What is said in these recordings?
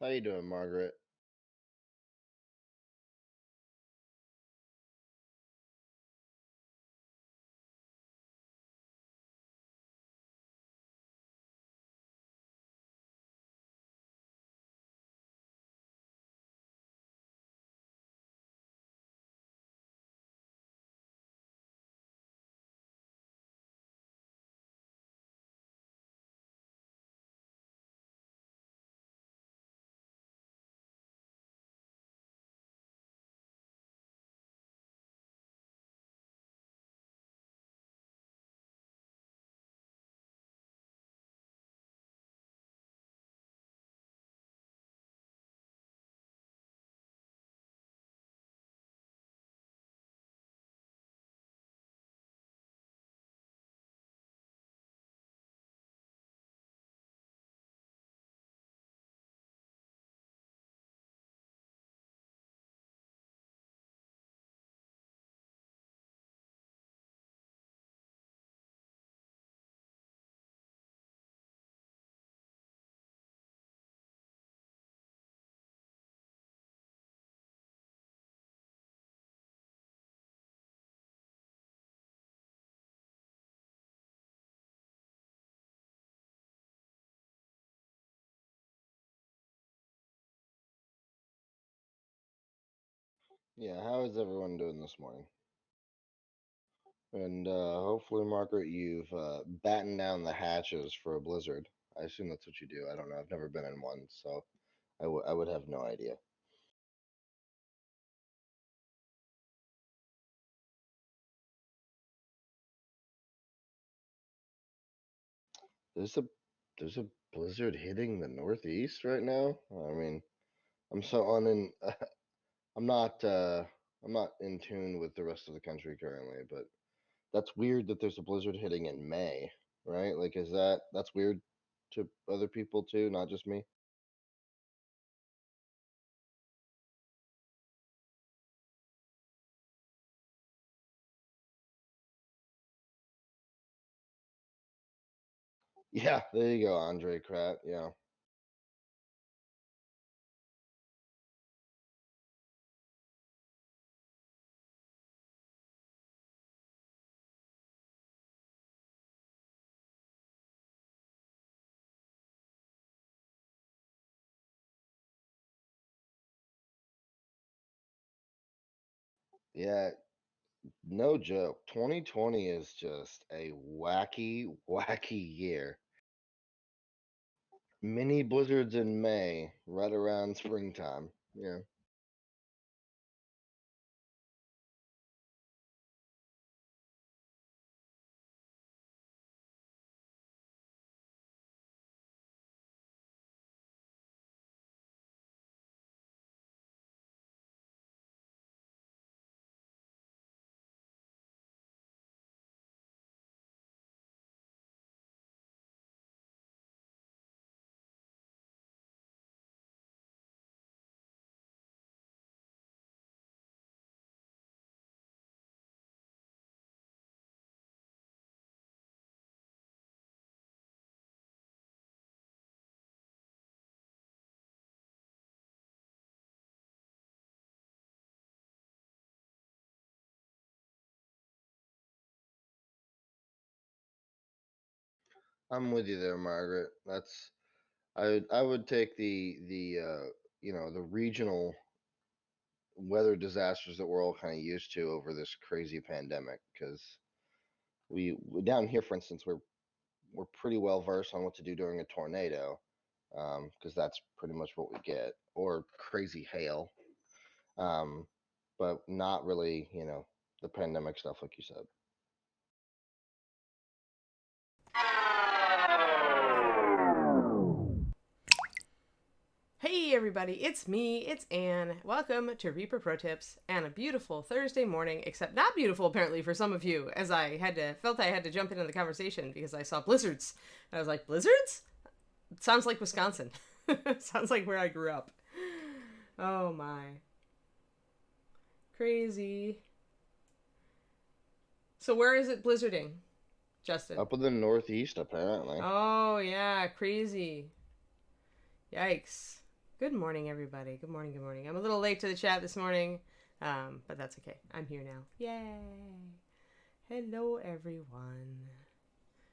How you doing, Margaret? Yeah, how is everyone doing this morning? And hopefully, Margaret, you've battened down the hatches for a blizzard. I assume that's what you do. I don't know. I've never been in one, so I would have no idea. There's a there's a blizzard hitting the Northeast right now. I mean, I'm so on in. I'm not I'm not in tune with the rest of the country currently, but that's weird that there's a blizzard hitting in May, right? Like, that's weird to other people too, not just me? Yeah, there you go, Andre Krat. Yeah. Yeah, no joke. 2020 is just a wacky, wacky year. Mini blizzards in May, right around springtime. Yeah. I'm with you there, Margaret. I would take the regional weather disasters that we're all kind of used to over this crazy pandemic because down here, for instance, we're pretty well versed on what to do during a tornado, because that's pretty much what we get, or crazy hail, um, but not really, the pandemic stuff like you said. Hey everybody, it's me, it's Anne. Welcome to Reaper Pro Tips and a beautiful Thursday morning, except not beautiful apparently for some of you, as felt I had to jump into the conversation because I saw blizzards. And I was like, blizzards? It sounds like Wisconsin. Sounds like where I grew up. Oh my. Crazy. So where is it blizzarding, Justin? Up in the Northeast, apparently. Oh yeah, crazy. Yikes. Good morning, everybody. Good morning, good morning. I'm a little late to the chat this morning, but that's okay. I'm here now. Yay! Hello, everyone.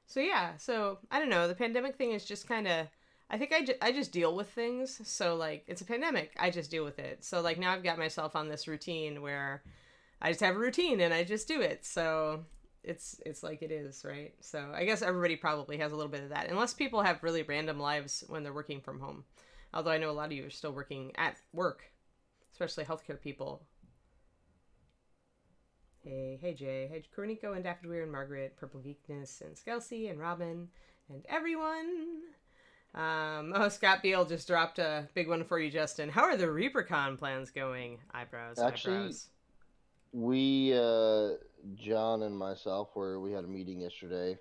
So I don't know. The pandemic thing is just kind of, I think I just deal with things. So, like, it's a pandemic. I just deal with it. So, like, now I've got myself on this routine where I just have a routine and I just do it. So it's like it is, right? So I guess everybody probably has a little bit of that, unless people have really random lives when they're working from home. Although I know a lot of you are still working at work, especially healthcare people. Hey Jay, hey Coroniko and Daffodweir and Margaret, Purple Geekness and Skelsey and Robin and everyone. Scott Beal just dropped a big one for you, Justin. How are the ReaperCon plans going? Eyebrows, Actually, eyebrows. we John and myself we had a meeting yesterday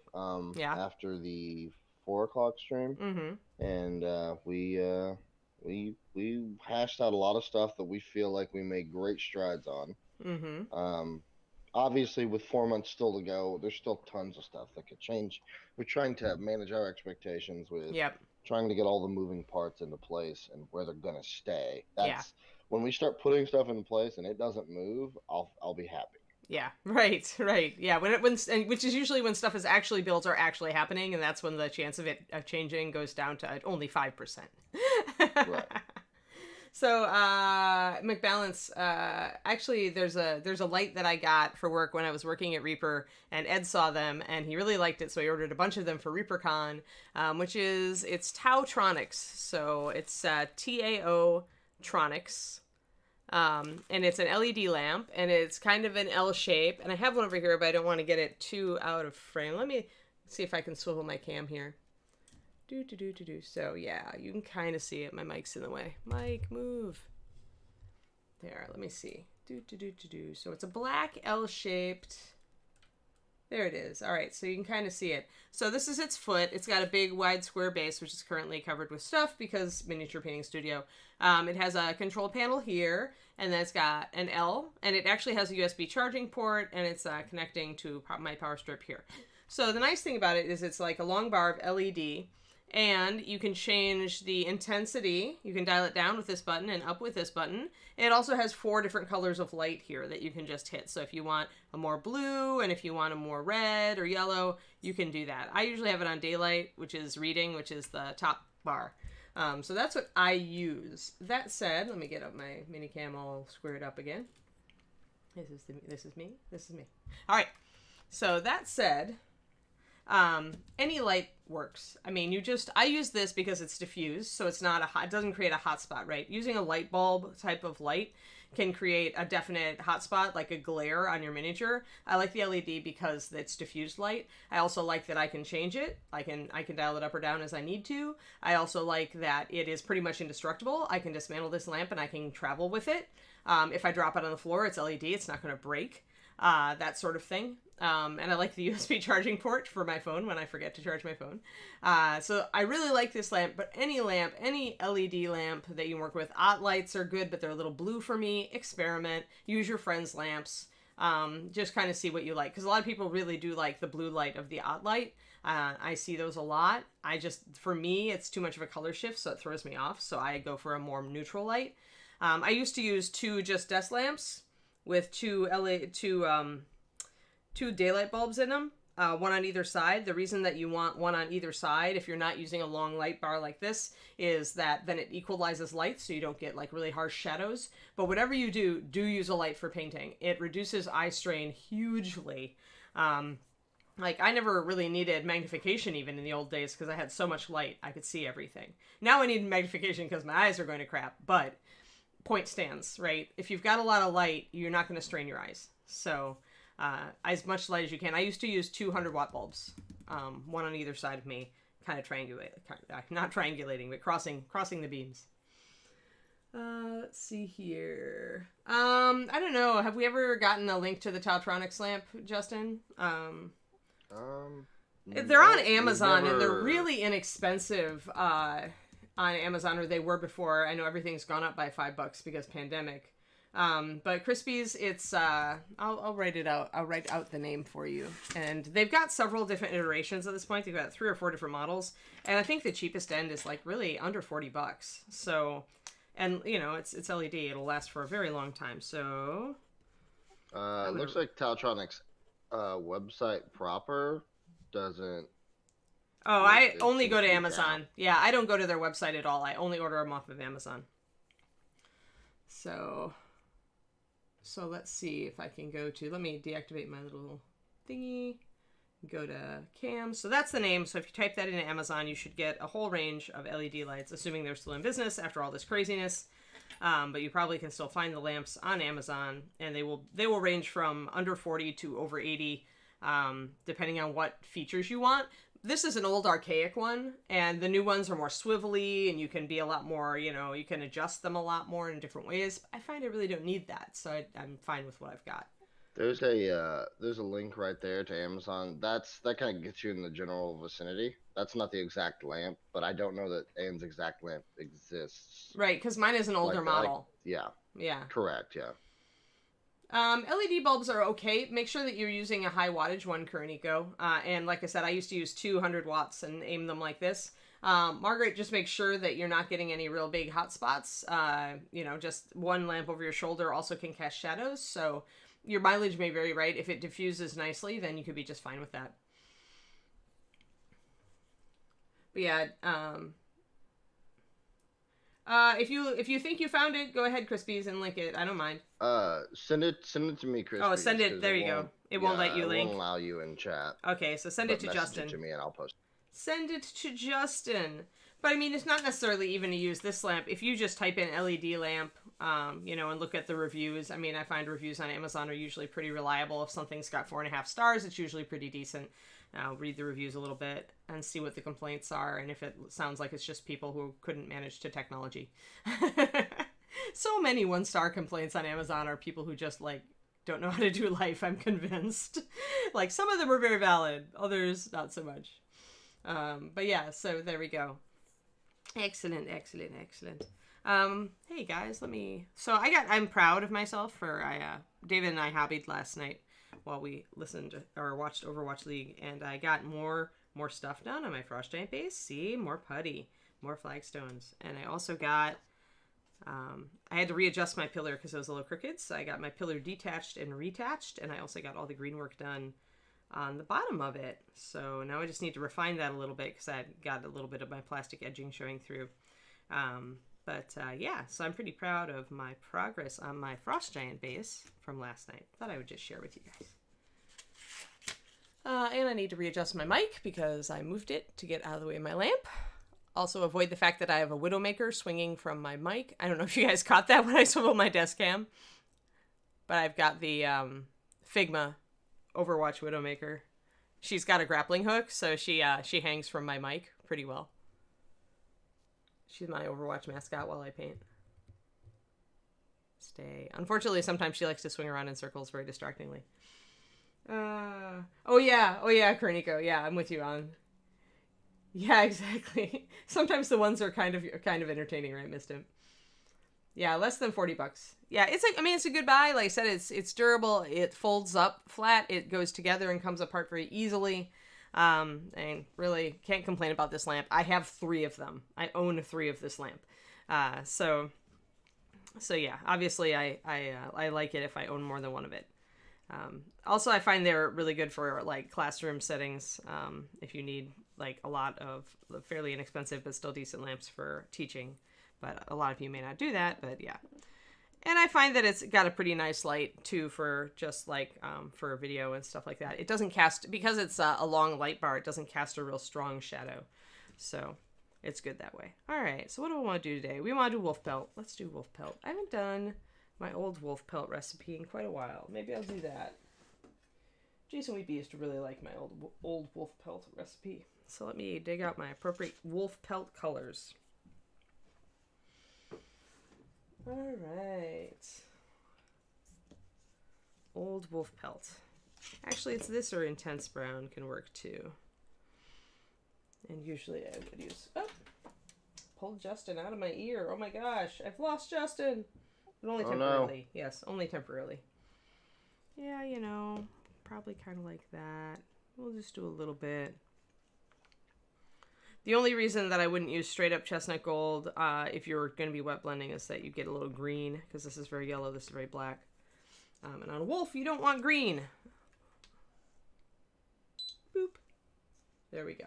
Yeah. after the 4 o'clock stream, Mm-hmm. and we hashed out a lot of stuff that we feel like we made great strides on. Mm-hmm. Obviously, with 4 months still to go, there's still tons of stuff that could change. We're trying to manage our expectations with Yep. trying to get all the moving parts into place and where they're gonna stay. Yeah. That's when we start putting stuff in place and it doesn't move, I'll be happy. Yeah, right. Yeah, when which is usually when stuff is actually built or actually happening, and that's when the chance of it of changing goes down to only 5%. Right. So, McBalance, actually, there's a light that I got for work when I was working at Reaper, and Ed saw them, and he really liked it, so he ordered a bunch of them for ReaperCon, it's Tautronics, so it's TAO Tronics. And it's an LED lamp, and it's kind of an L shape. And I have one over here, but I don't want to get it too out of frame. Let me see if I can swivel my cam here. So yeah, you can kind of see it. My mic's in the way. Mic, move. There, let me see. So it's a black L-shaped. There it is. All right, so you can kind of see it. So this is its foot. It's got a big wide square base, which is currently covered with stuff because miniature painting studio. It has a control panel here, and then it's got an L, and it actually has a USB charging port, and it's connecting to my power strip here. So the nice thing about it is it's like a long bar of LED, and you can change the intensity. You can dial it down with this button and up with this button. It also has 4 different colors of light here that you can just hit. So if you want a more blue and if you want a more red or yellow, you can do that. I usually have it on daylight, which is reading, which is the top bar. So that's what I use. That said, let me get up my mini cam all squared up again. This is me. All right. So that said, any light works. I mean, I use this because it's diffused, so it's not it doesn't create a hot spot, right? Using a light bulb type of light can create a definite hot spot, like a glare on your miniature. I like the LED because it's diffused light. I also like that I can change it. I can dial it up or down as I need to. I also like that it is pretty much indestructible. I can dismantle this lamp and I can travel with it. If I drop it on the floor, it's LED. It's not going to break. That sort of thing. And I like the USB charging port for my phone when I forget to charge my phone. So I really like this lamp, but any LED lamp that you work with, OT lights are good, but they're a little blue for me. Experiment. Use your friend's lamps. Just kind of see what you like. Because a lot of people really do like the blue light of the OT light. I see those a lot. For me, it's too much of a color shift, so it throws me off. So I go for a more neutral light. I used to use 2 just desk lamps with 2 daylight bulbs in them, one on either side. The reason that you want one on either side, if you're not using a long light bar like this, is that then it equalizes light so you don't get like really harsh shadows. But whatever you do use a light for painting. It reduces eye strain hugely. Like, I never really needed magnification even in the old days because I had so much light, I could see everything. Now I need magnification because my eyes are going to crap, but point stands, right? If you've got a lot of light, you're not going to strain your eyes. So as much light as you can. I used to use 200-watt bulbs, one on either side of me, kind of not triangulating, but crossing the beams. Let's see here. I don't know. Have we ever gotten a link to the Tautronics lamp, Justin? They're on Amazon, and they're really inexpensive on Amazon, or they were before. I know everything's gone up by $5 because pandemic. But Crispy's, it's, I'll write it out. I'll write out the name for you. And they've got several different iterations at this point. They've got 3 or 4 different models. And I think the cheapest end is like really under $40. So, And it's LED. It'll last for a very long time. So I'm gonna. Looks like Taltronic's website proper doesn't Oh, look. I It only seems go to to be down. Amazon. Yeah, I don't go to their website at all. I only order them off of Amazon. So let's see if I can go to. Let me deactivate my little thingy. Go to cam. So that's the name. So if you type that into Amazon, you should get a whole range of LED lights, assuming they're still in business after all this craziness. But you probably can still find the lamps on Amazon, and they will range from under 40 to over 80, depending on what features you want. This is an old archaic one, and the new ones are more swivelly, and you can be a lot more, you can adjust them a lot more in different ways. I find I really don't need that, so I'm fine with what I've got. There's a link right there to Amazon. That kind of gets you in the general vicinity. That's not the exact lamp, but I don't know that Anne's exact lamp exists. Right, because mine is an older Like that, like model. yeah, Yeah. correct, yeah. LED bulbs are okay. Make sure that you're using a high wattage one, Kuranico. And like I said, I used to use 200 watts and aim them like this. Margaret, just make sure that you're not getting any real big hot spots. Just one lamp over your shoulder also can cast shadows. So your mileage may vary, right? If it diffuses nicely, then you could be just fine with that. But yeah, if you think you found it, go ahead, Crispies, and link it. I don't mind. Send it to me, Chris. Oh, send it. There you go. It won't let you it link. won't allow you in chat. Okay, so send it But to message Justin. it to me and I'll post. Send it to Justin. But I mean, it's not necessarily even to use this lamp. If you just type in LED lamp, and look at the reviews. I mean, I find reviews on Amazon are usually pretty reliable. If something's got 4.5 stars, it's usually pretty decent. I'll read the reviews a little bit and see what the complaints are, and if it sounds like it's just people who couldn't manage to technology. So many 1-star complaints on Amazon are people who just don't know how to do life, I'm convinced. Some of them are very valid, others not so much. But yeah, so there we go. Excellent. Hey guys, I'm proud of myself for David and I hobbied last night while we listened or watched Overwatch League, and I got more stuff done on my Frost Giant base. See, more putty, more flagstones, and I also got I had to readjust my pillar because it was a little crooked, so I got my pillar detached and retached, and I also got all the green work done on the bottom of it. So now I just need to refine that a little bit because I got a little bit of my plastic edging showing through. So I'm pretty proud of my progress on my Frost Giant base from last night. Thought I would just share with you guys. And I need to readjust my mic because I moved it to get out of the way of my lamp. Also avoid the fact that I have a Widowmaker swinging from my mic. I don't know if you guys caught that when I swiveled my desk cam. But I've got the Figma Overwatch Widowmaker. She's got a grappling hook, so she hangs from my mic pretty well. She's my Overwatch mascot while I paint. Stay. Unfortunately, sometimes she likes to swing around in circles very distractingly. Oh yeah, Kerniko. Yeah, I'm with you on. Yeah, exactly. Sometimes the ones are kind of entertaining, right? Missed him. Yeah, less than $40. Yeah, it's a good buy. Like I said, it's durable. It folds up flat. It goes together and comes apart very easily. And really can't complain about this lamp. I have 3 of them. I own 3 of this lamp. So yeah, obviously I like it if I own more than one of it. Also, I find they're really good for classroom settings. If you need a lot of fairly inexpensive but still decent lamps for teaching, but a lot of you may not do that. But yeah, and I find that it's got a pretty nice light too for just for video and stuff like that. It doesn't cast, because it's a long light bar. It doesn't cast a real strong shadow, so it's good that way. All right, so what do we want to do today? We want to do wolf pelt. Let's do wolf pelt. I haven't done my old wolf pelt recipe in quite a while. Maybe I'll do that. Jason Weepy used to really like my old wolf pelt recipe. So let me dig out my appropriate wolf pelt colors. All right. Old wolf pelt. Actually, it's this or intense brown can work too. And usually I would use... Oh! Pulled Justin out of my ear. Oh my gosh. I've lost Justin. But only temporarily. No. Yes, only temporarily. Yeah, probably kind of like that. We'll just do a little bit. The only reason that I wouldn't use straight up chestnut gold if you're going to be wet blending is that you get a little green, because this is very yellow, this is very black. And on a wolf, you don't want green. Boop. There we go.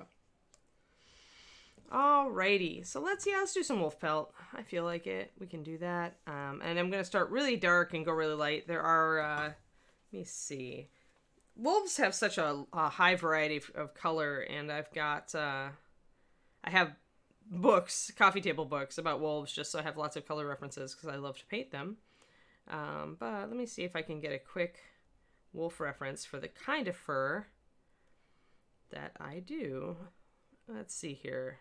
Alrighty, so let's do some wolf pelt. I feel like it. We can do that. And I'm going to start really dark and go really light. There are, let me see. Wolves have such a high variety of color, and I've got, I have books, coffee table books about wolves, just so I have lots of color references because I love to paint them. But let me see if I can get a quick wolf reference for the kind of fur that I do. Let's see here.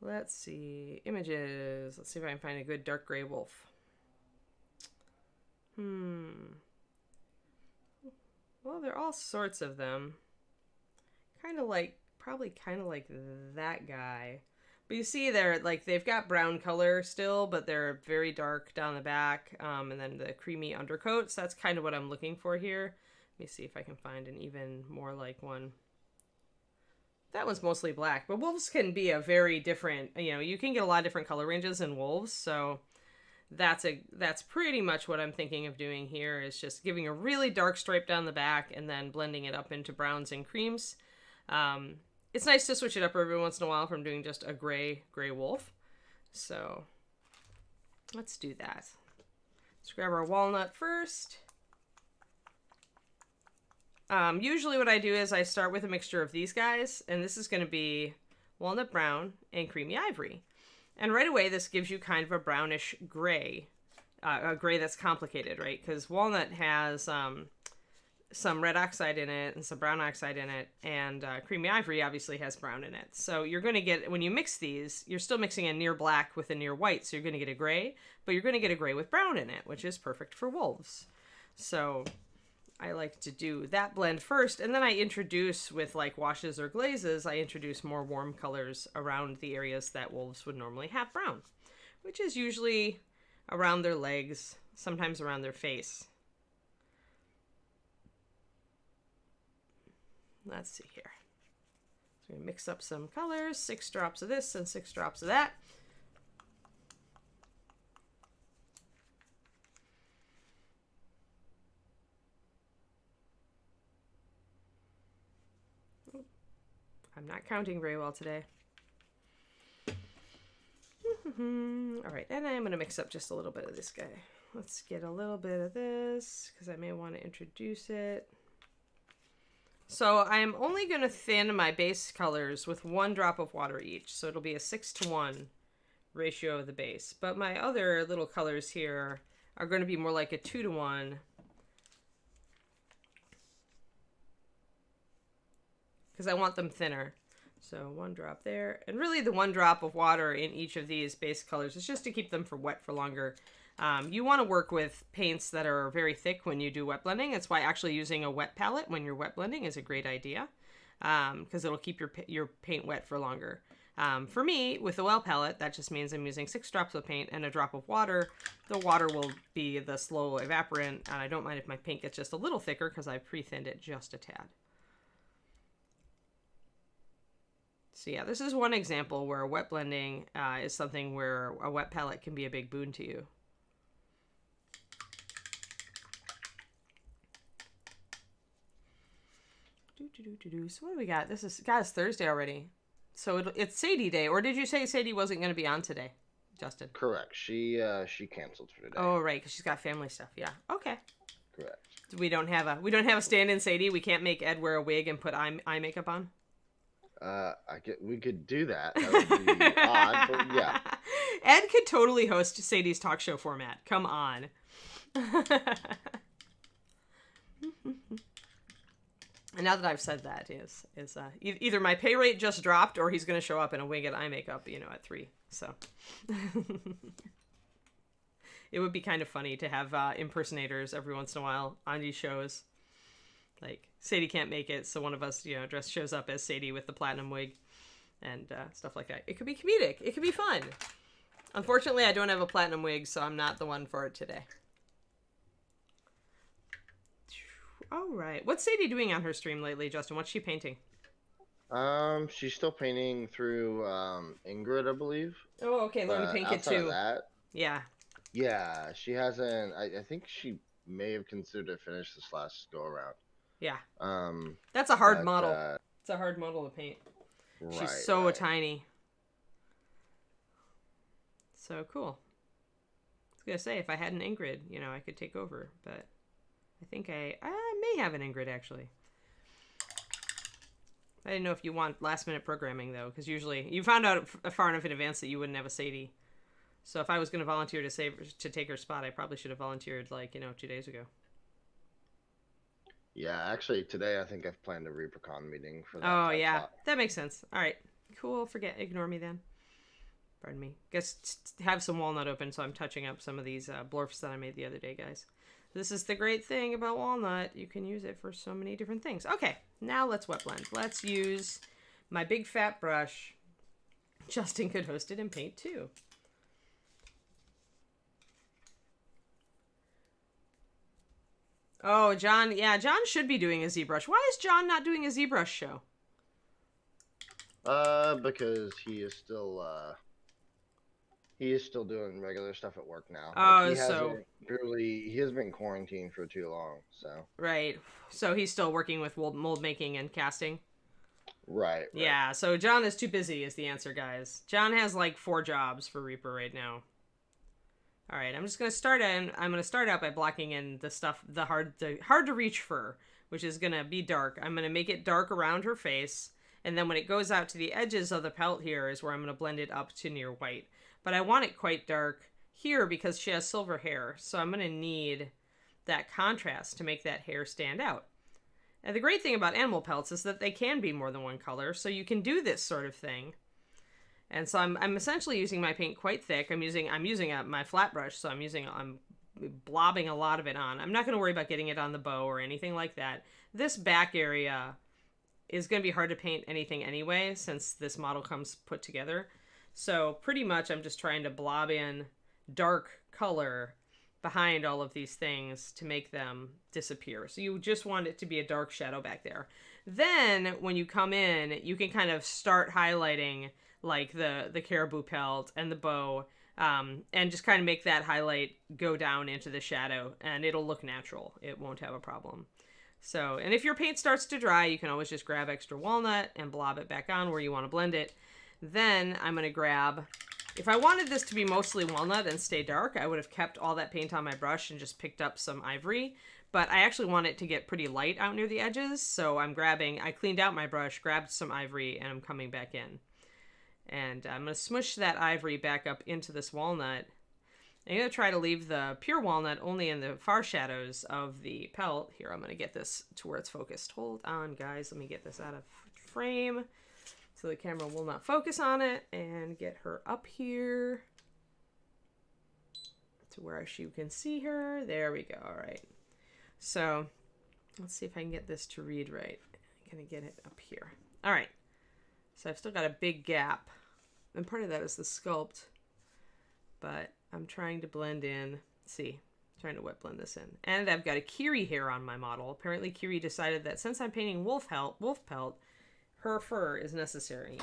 Let's see. Images. Let's see if I can find a good dark gray wolf. Well, there are all sorts of them. Probably kind of like that guy. But you see they've got brown color still, but they're very dark down the back. And then the creamy undercoats. That's kind of what I'm looking for here. Let me see if I can find an even more like one. That one's mostly black, but wolves can be a very different, you can get a lot of different color ranges in wolves, so that's pretty much what I'm thinking of doing here, is just giving a really dark stripe down the back and then blending it up into browns and creams. It's nice to switch it up every once in a while from doing just a gray wolf. So let's do that. Let's grab our walnut first. Usually what I do is I start with a mixture of these guys, and this is going to be walnut brown and creamy ivory. And right away, this gives you kind of a brownish gray, a gray that's complicated, right? Because walnut has some red oxide in it and some brown oxide in it, and creamy ivory obviously has brown in it. So you're going to get, when you mix these, you're still mixing a near black with a near white, so you're going to get a gray, but you're going to get a gray with brown in it, which is perfect for wolves. So I like to do that blend first, and then I introduce, with like washes or glazes, I introduce more warm colors around the areas that wolves would normally have brown, which is usually around their legs, sometimes around their face. Let's see here. So we're going to mix up some colors, 6 drops of this and 6 drops of that. I'm not counting very well today. All right, and I'm going to mix up just a little bit of this guy. Let's get a little bit of this, because I may want to introduce it. So I'm only going to thin my base colors with 1 drop of water each. So it'll be a 6-to-1 ratio of the base. But my other little colors here are going to be more like a 2-to-1. Because I want them thinner. So 1 drop there. And really the 1 drop of water in each of these base colors is just to keep them wet for longer. You want to work with paints that are very thick when you do wet blending. That's why actually using a wet palette when you're wet blending is a great idea. Because it'll keep your paint wet for longer. For me, with the well palette, that just means I'm using 6 drops of paint and a drop of water. The water will be the slow evaporant. And I don't mind if my paint gets just a little thicker because I've pre-thinned it just a tad. So yeah, this is one example where wet blending is something where a wet palette can be a big boon to you. So what do we got? It's Thursday already. So it's Sadie Day, or did you say Sadie wasn't going to be on today, Justin? Correct. She canceled for today. Oh right, because she's got family stuff. Yeah. Okay. Correct. We don't have a stand-in Sadie. We can't make Ed wear a wig and put eye makeup on. We could do that. That would be odd, but yeah. Ed could totally host Sadie's talk show format. Come on. And now that I've said that, is either my pay rate just dropped or he's going to show up in a wig and eye makeup, at 3. So it would be kind of funny to have impersonators every once in a while on these shows. Like, Sadie can't make it, so one of us, shows up as Sadie with the platinum wig and stuff like that. It could be comedic. It could be fun. Unfortunately, I don't have a platinum wig, so I'm not the one for it today. All right. What's Sadie doing on her stream lately, Justin? What's she painting? She's still painting through Ingrid, I believe. Oh, okay. Learn to But paint kit outside of too. that, Yeah. yeah, she hasn't. I think she may have considered to finish this last go around. Yeah. Um, That's a hard but model. It's a hard model to paint. She's right, so right. tiny. So cool. I was gonna say if I had an Ingrid, I could take over, but I think I may have an Ingrid actually. I didn't know if you want last minute programming though, because usually you found out far enough in advance that you wouldn't have a Sadie. So if I was going to volunteer to take her spot, I probably should have volunteered 2 days ago. Yeah, actually, today I think I've planned a ReaperCon meeting for that Oh time yeah, slot. that makes sense. All right, cool. Ignore me then. Pardon me. Guess have some Walnut open, so I'm touching up some of these blorfs that I made the other day, guys. This is the great thing about Walnut. You can use it for so many different things. Okay, now let's wet blend. Let's use my big fat brush. Justin could host it in Paint too. Oh, John. Yeah, John should be doing a ZBrush. Why is John not doing a ZBrush show? Because he is still doing regular stuff at work now. Like Oh, so he has been quarantined for too long, so. right. So he's still working with mold making and casting. Right. Yeah, so John is too busy is the answer, guys. John has like 4 jobs for Reaper right now. All right, I'm just gonna start in. I'm gonna start out by blocking in the stuff, the hard to reach fur, which is gonna be dark. I'm gonna make it dark around her face, and then when it goes out to the edges of the pelt here is where I'm gonna blend it up to near white. But I want it quite dark here because she has silver hair, so I'm gonna need that contrast to make that hair stand out. And the great thing about animal pelts is that they can be more than one color, so you can do this sort of thing. And so I'm essentially using my paint quite thick. I'm using my flat brush, so I'm blobbing a lot of it on. I'm not going to worry about getting it on the bow or anything like that. This back area is going to be hard to paint anything anyway, since this model comes put together. So pretty much I'm just trying to blob in dark color behind all of these things to make them disappear. So you just want it to be a dark shadow back there. Then when you come in, you can kind of start highlighting like the caribou pelt and the bow, and just kind of make that highlight go down into the shadow, and it'll look natural. It won't have a problem. So, and if your paint starts to dry, you can always just grab extra walnut and blob it back on where you want to blend it. Then I'm going to grab, if I wanted this to be mostly walnut and stay dark, I would have kept all that paint on my brush and just picked up some ivory. But I actually want it to get pretty light out near the edges, so I cleaned out my brush, grabbed some ivory, and I'm coming back in. And I'm going to smush that ivory back up into this walnut. I'm going to try to leave the pure walnut only in the far shadows of the pelt. Here, I'm going to get this to where it's focused. Hold on, guys. Let me get this out of frame so the camera will not focus on it, and get her up here to where you can see her. There we go. All right. So let's see if I can get this to read right. I'm going to get it up here. All right. So I've still got a big gap. And part of that is the sculpt. But I'm trying to blend in. See, trying to wet blend this in. And I've got a Kiri hair on my model. Apparently Kiri decided that since I'm painting wolf pelt, her fur is necessary.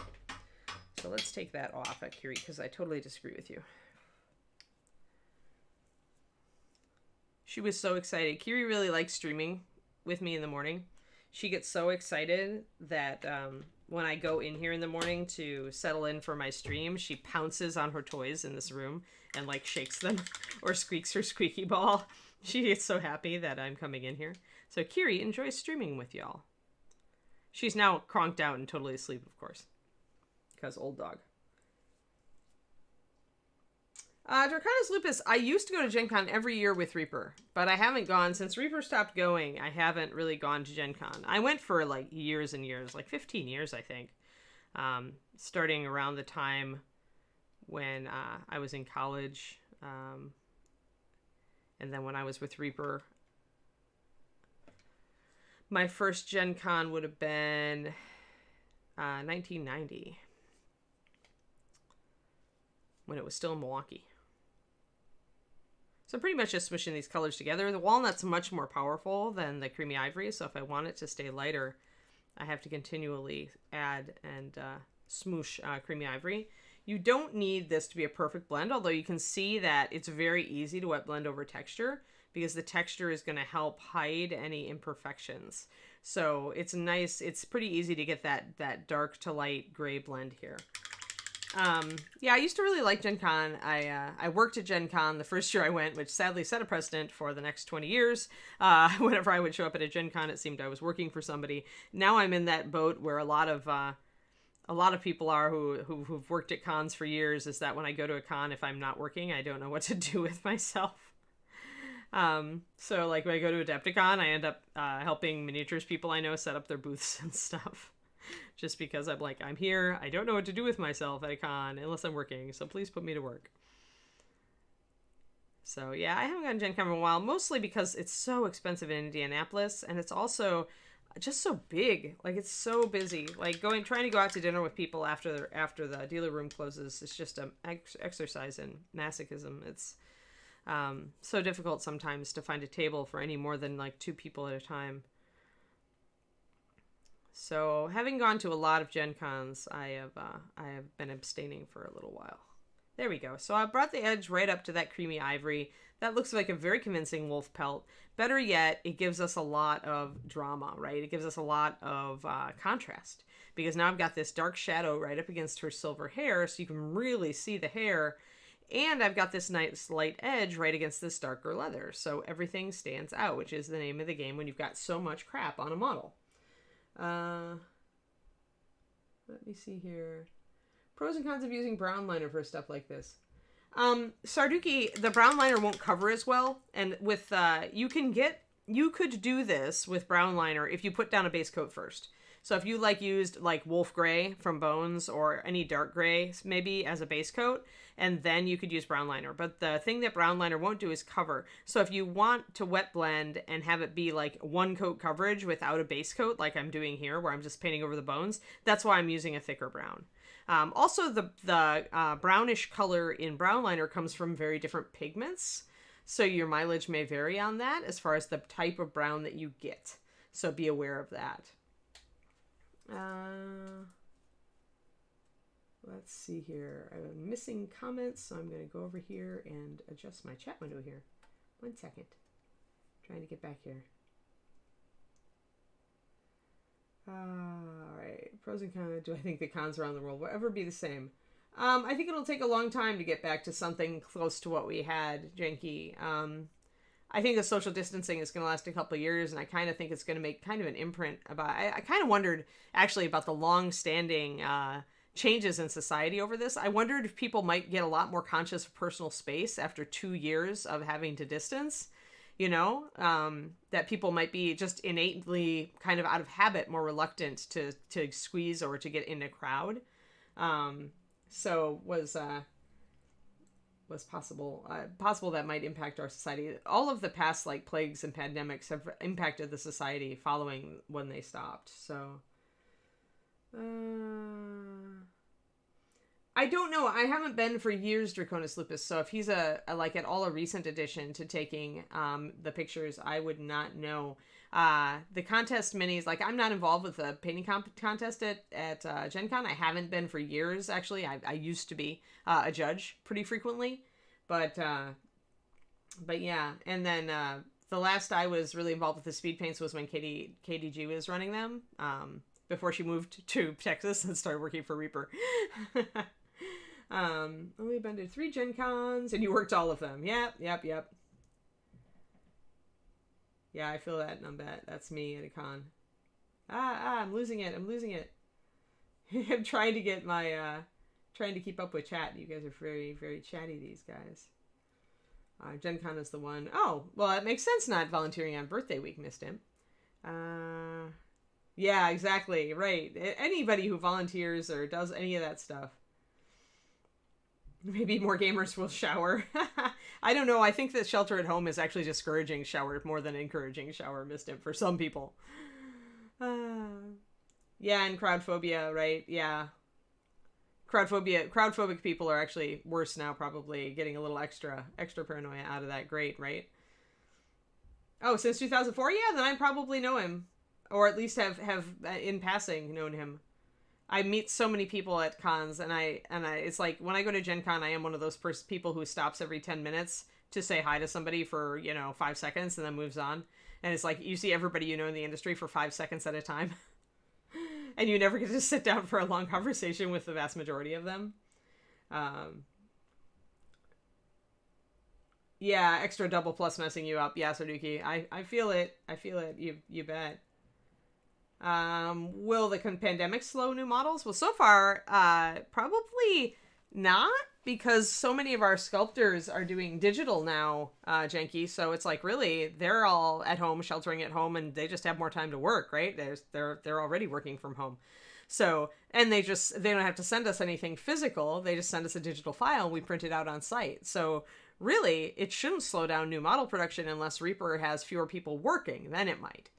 So let's take that off at Kiri, because I totally disagree with you. She was so excited. Kiri really likes streaming with me in the morning. She gets so excited that when I go in here in the morning to settle in for my stream, she pounces on her toys in this room and like shakes them or squeaks her squeaky ball. She gets so happy that I'm coming in here. So Kiri enjoys streaming with y'all. She's now cronked out and totally asleep, of course, because old dog. Dracarys Lupus, I used to go to Gen Con every year with Reaper, but I haven't gone since Reaper stopped going. I haven't really gone to Gen Con. I went for like years and years, like 15 years, I think, starting around the time when I was in college, and then when I was with Reaper. My first Gen Con would have been 1990, when it was still in Milwaukee. So pretty much just smooshing these colors together. The walnut's much more powerful than the creamy ivory, so if I want it to stay lighter, I have to continually add and smoosh creamy ivory. You don't need this to be a perfect blend, although you can see that it's very easy to wet blend over texture because the texture is going to help hide any imperfections. So it's nice. It's pretty easy to get that dark to light gray blend here. Yeah, I used to really like Gen Con. I worked at Gen Con the first year I went, which sadly set a precedent for the next 20 years. Whenever I would show up at a Gen Con, it seemed I was working for somebody. Now I'm in that boat where a lot of people are who've worked at cons for years, is that when I go to a con, if I'm not working, I don't know what to do with myself. So like when I go to Adepticon, I end up helping miniatures people I know set up their booths and stuff. Just because I'm like, I'm here, I don't know what to do with myself at a con unless I'm working, so please put me to work. So yeah, I haven't gotten Gen Con in a while, mostly because it's so expensive in Indianapolis, and it's also just so big. Like, it's so busy. Like, trying to go out to dinner with people after the dealer room closes is just an exercise in masochism. It's so difficult sometimes to find a table for any more than like 2 people at a time. So, having gone to a lot of Gen Cons, I have been abstaining for a little while. There we go. So I brought the edge right up to that creamy ivory. That looks like a very convincing wolf pelt. Better yet, it gives us a lot of drama, right? It gives us a lot of contrast. Because now I've got this dark shadow right up against her silver hair, so you can really see the hair. And I've got this nice light edge right against this darker leather. So everything stands out, which is the name of the game when you've got so much crap on a model. Let me see here. Pros and cons of using brown liner for stuff like this. Sarduki, the brown liner won't cover as well. And with, you could do this with brown liner if you put down a base coat first. So if you used wolf gray from Bones or any dark gray maybe as a base coat, and then you could use brown liner. But the thing that brown liner won't do is cover. So if you want to wet blend and have it be like one coat coverage without a base coat, like I'm doing here where I'm just painting over the bones, that's why I'm using a thicker brown. Also, the brownish color in brown liner comes from very different pigments. So your mileage may vary on that as far as the type of brown that you get. So be aware of that. Let's see here. I'm missing comments, so I'm going to go over here and adjust my chat window here. 1 second. Trying to get back here. Alright. Pros and cons. Do I think the cons around the world will ever be the same? I think it'll take a long time to get back to something close to what we had, Janky. I think the social distancing is going to last a couple of years, and I kind of think it's going to make kind of an imprint about... I kind of wondered, actually, about the long-standing changes in society over this. I wondered if people might get a lot more conscious of personal space after 2 years of having to distance. You know, that people might be just innately kind of out of habit more reluctant to squeeze or to get in a crowd. So was possible that might impact our society. All of the past plagues and pandemics have impacted the society following when they stopped. So I don't know. I haven't been for years Draconis Lupus, so if he's at all a recent addition to taking the pictures, I would not know. The contest minis, I'm not involved with the painting contest at Gen Con. I haven't been for years, actually. I used to be a judge pretty frequently, but yeah. And then the last I was really involved with the speed paints was when KDG was running them, before she moved to Texas and started working for Reaper. Only been to 3 Gen Cons, and you worked all of them. Yep. Yeah, I feel that, Numbet. That's me at a con. I'm losing it. I'm trying to get my, trying to keep up with chat. You guys are very, very chatty, these guys. Gen Con is the one. Oh, well, it makes sense not volunteering on birthday week, missed him. Yeah, exactly, right. Anybody who volunteers or does any of that stuff. Maybe more gamers will shower. I don't know. I think that shelter at home is actually discouraging shower more than encouraging shower, Mistim, for some people. Yeah, and crowd phobia, right? Yeah. Crowdphobic people are actually worse now, probably getting a little extra paranoia out of that. Great, right? Oh, since 2004, yeah, then I probably know him, or at least have in passing known him. I meet so many people at cons, and it's like when I go to Gen Con, I am one of those people who stops every 10 minutes to say hi to somebody for 5 seconds and then moves on. And it's like you see everybody you know in the industry for 5 seconds at a time, and you never get to sit down for a long conversation with the vast majority of them. Um, yeah, extra double plus messing you up. Yeah, Sudoku. I feel it. I feel it. You bet. Will the pandemic slow new models? Well, so far, probably not, because so many of our sculptors are doing digital now, Janky. So it's like really they're all at home, sheltering at home, and they just have more time to work, right? They're already working from home. So, and they don't have to send us anything physical. They just send us a digital file and we print it out on site. So really, it shouldn't slow down new model production unless Reaper has fewer people working. Then it might.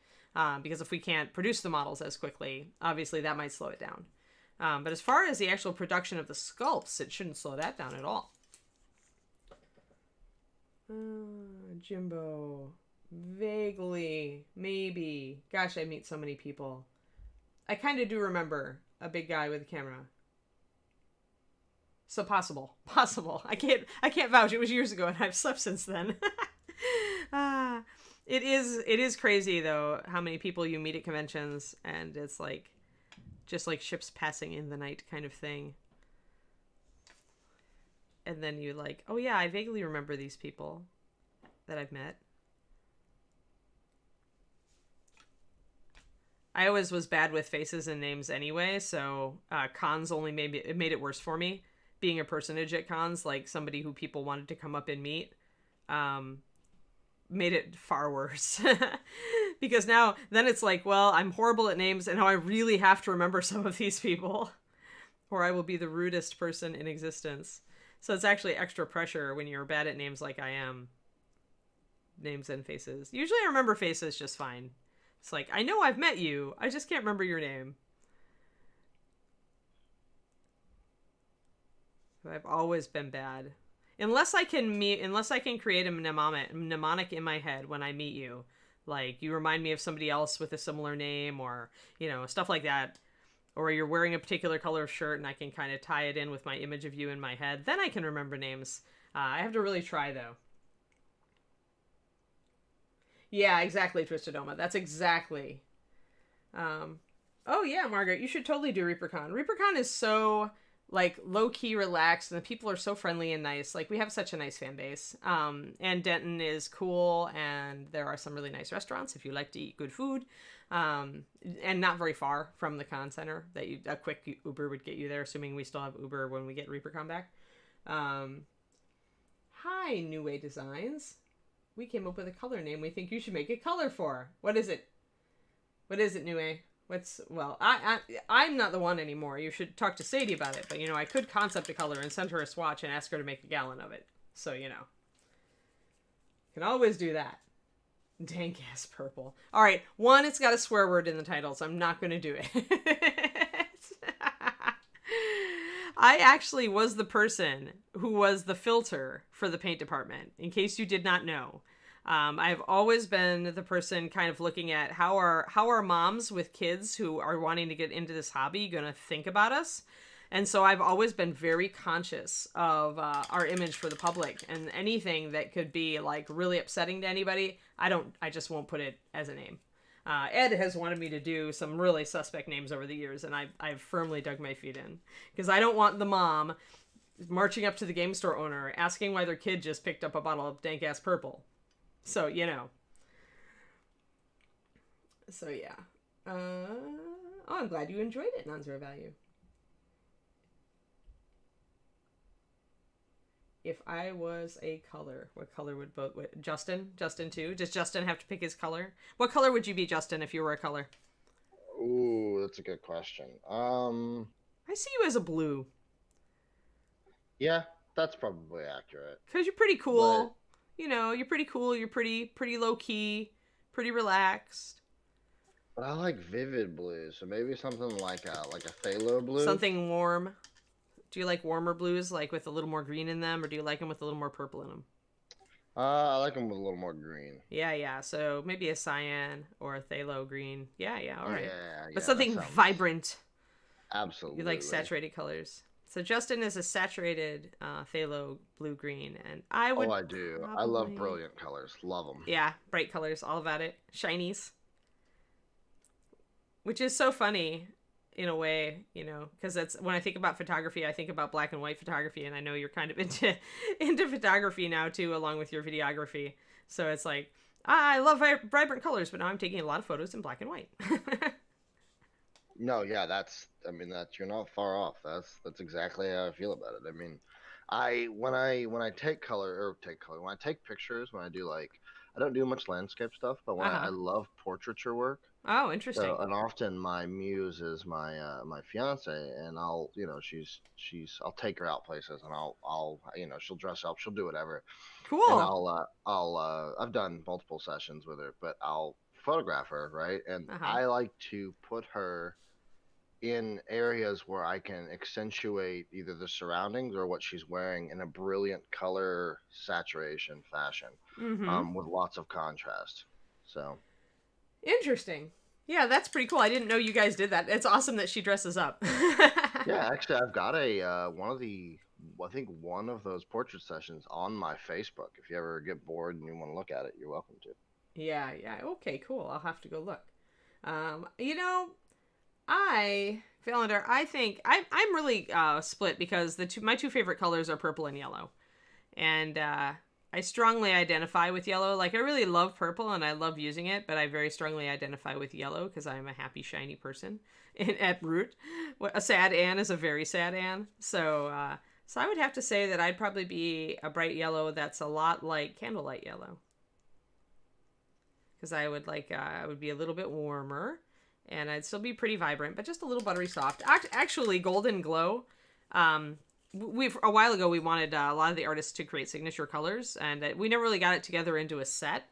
Because if we can't produce the models as quickly, obviously that might slow it down. But as far as the actual production of the sculpts, it shouldn't slow that down at all. Jimbo. Vaguely. Maybe. Gosh, I meet so many people. I kind of do remember a big guy with a camera. So possible. I can't vouch. It was years ago and I've slept since then. It is crazy though how many people you meet at conventions, and it's like just like ships passing in the night kind of thing. And then you like, oh yeah, I vaguely remember these people that I've met. I always was bad with faces and names anyway, so cons only made it worse for me. Being a personage at cons, like somebody who people wanted to come up and meet, made it far worse. Because then it's like, well, I'm horrible at names, and now I really have to remember some of these people, or I will be the rudest person in existence. So it's actually extra pressure when you're bad at names like I am. Names and faces. Usually I remember faces just fine. It's like, I know I've met you, I just can't remember your name. I've always been bad. Unless I can create a mnemonic in my head when I meet you. Like, you remind me of somebody else with a similar name, or, stuff like that. Or you're wearing a particular color of shirt and I can kind of tie it in with my image of you in my head. Then I can remember names. I have to really try, though. Yeah, exactly, Twistedoma. That's exactly. Oh, yeah, Margaret, you should totally do ReaperCon. ReaperCon is so, like, low-key relaxed, and the people are so friendly and nice. Like, we have such a nice fan base. And Denton is cool, and there are some really nice restaurants if you like to eat good food. And not very far from the con center. A quick Uber would get you there, assuming we still have Uber when we get ReaperCon back. Hi, New Way Designs. We came up with a color name we think you should make a color for. What is it? What is it, New Way? I'm not the one anymore. You should talk to Sadie about it. But, I could concept a color and send her a swatch and ask her to make a gallon of it. So, Can always do that. Dank ass purple. All right. One, it's got a swear word in the title, so I'm not going to do it. I actually was the person who was the filter for the paint department, in case you did not know. I've always been the person kind of looking at how are moms with kids who are wanting to get into this hobby going to think about us. And so I've always been very conscious of our image for the public, and anything that could be like really upsetting to anybody, I just won't put it as a name. Ed has wanted me to do some really suspect names over the years, and I've firmly dug my feet in, because I don't want the mom marching up to the game store owner asking why their kid just picked up a bottle of dank ass purple. So, So, yeah. I'm glad you enjoyed it, non-zero value. If I was a color, what color would Justin? Justin too? Does Justin have to pick his color? What color would you be, Justin, if you were a color? Ooh, that's a good question. I see you as a blue. Yeah, that's probably accurate. Because you're pretty cool. You're pretty cool. You're pretty low key, pretty relaxed. But I like vivid blue, so maybe something like a phthalo blue. Something warm. Do you like warmer blues, like with a little more green in them, or do you like them with a little more purple in them? I like them with a little more green. Yeah, yeah. So maybe a cyan or a phthalo green. Yeah, yeah. All right. Yeah, But yeah, that something sounds vibrant. You like absolutely. saturated colors. So Justin is a saturated phthalo blue green, and I Oh, would I do. I love probably, brilliant colors. Love them. yeah, bright colors, all about it, shinies, which is so funny in a way, because that's when I think about photography, I think about black and white photography, and I know you're kind of into into photography now too, along with your videography. So it's like I love vibrant colors, but now I'm taking a lot of photos in black and white. No, yeah, I mean, you're not far off. That's exactly how I feel about it. I mean, when I take color or take color, when I take pictures, when I do like, I don't do much landscape stuff, but when I Uh-huh. love portraiture work. Oh, interesting. So, and often my muse is my fiance, and I'll take her out places, and I'll she'll dress up, she'll do whatever, and Cool. I've done multiple sessions with her, but I'll photograph her, right? And Uh-huh. I like to put her in areas where I can accentuate either the surroundings or what she's wearing in a brilliant color saturation fashion, Mm-hmm. with lots of contrast. So Interesting. Yeah, that's pretty cool. I didn't know you guys did that. It's awesome that she dresses up. yeah, actually, I've got a I think one of those portrait sessions on my Facebook. If you ever get bored and you want to look at it, you're welcome to. Yeah, yeah. Okay, cool. I'll have to go look. You know, I Valendar, I think I'm really split because my two favorite colors are purple and yellow. And I strongly identify with yellow. Like I really love purple and I love using it, but I very strongly identify with yellow because I'm a happy shiny person at root. A sad Anne is a very sad Anne. So I would have to say that I'd probably be a bright yellow that's a lot like candlelight yellow because I would be a little bit warmer and I'd still be pretty vibrant, but just a little buttery soft. Actually, golden glow. We a while ago we wanted a lot of the artists to create signature colors, and we never really got it together into a set.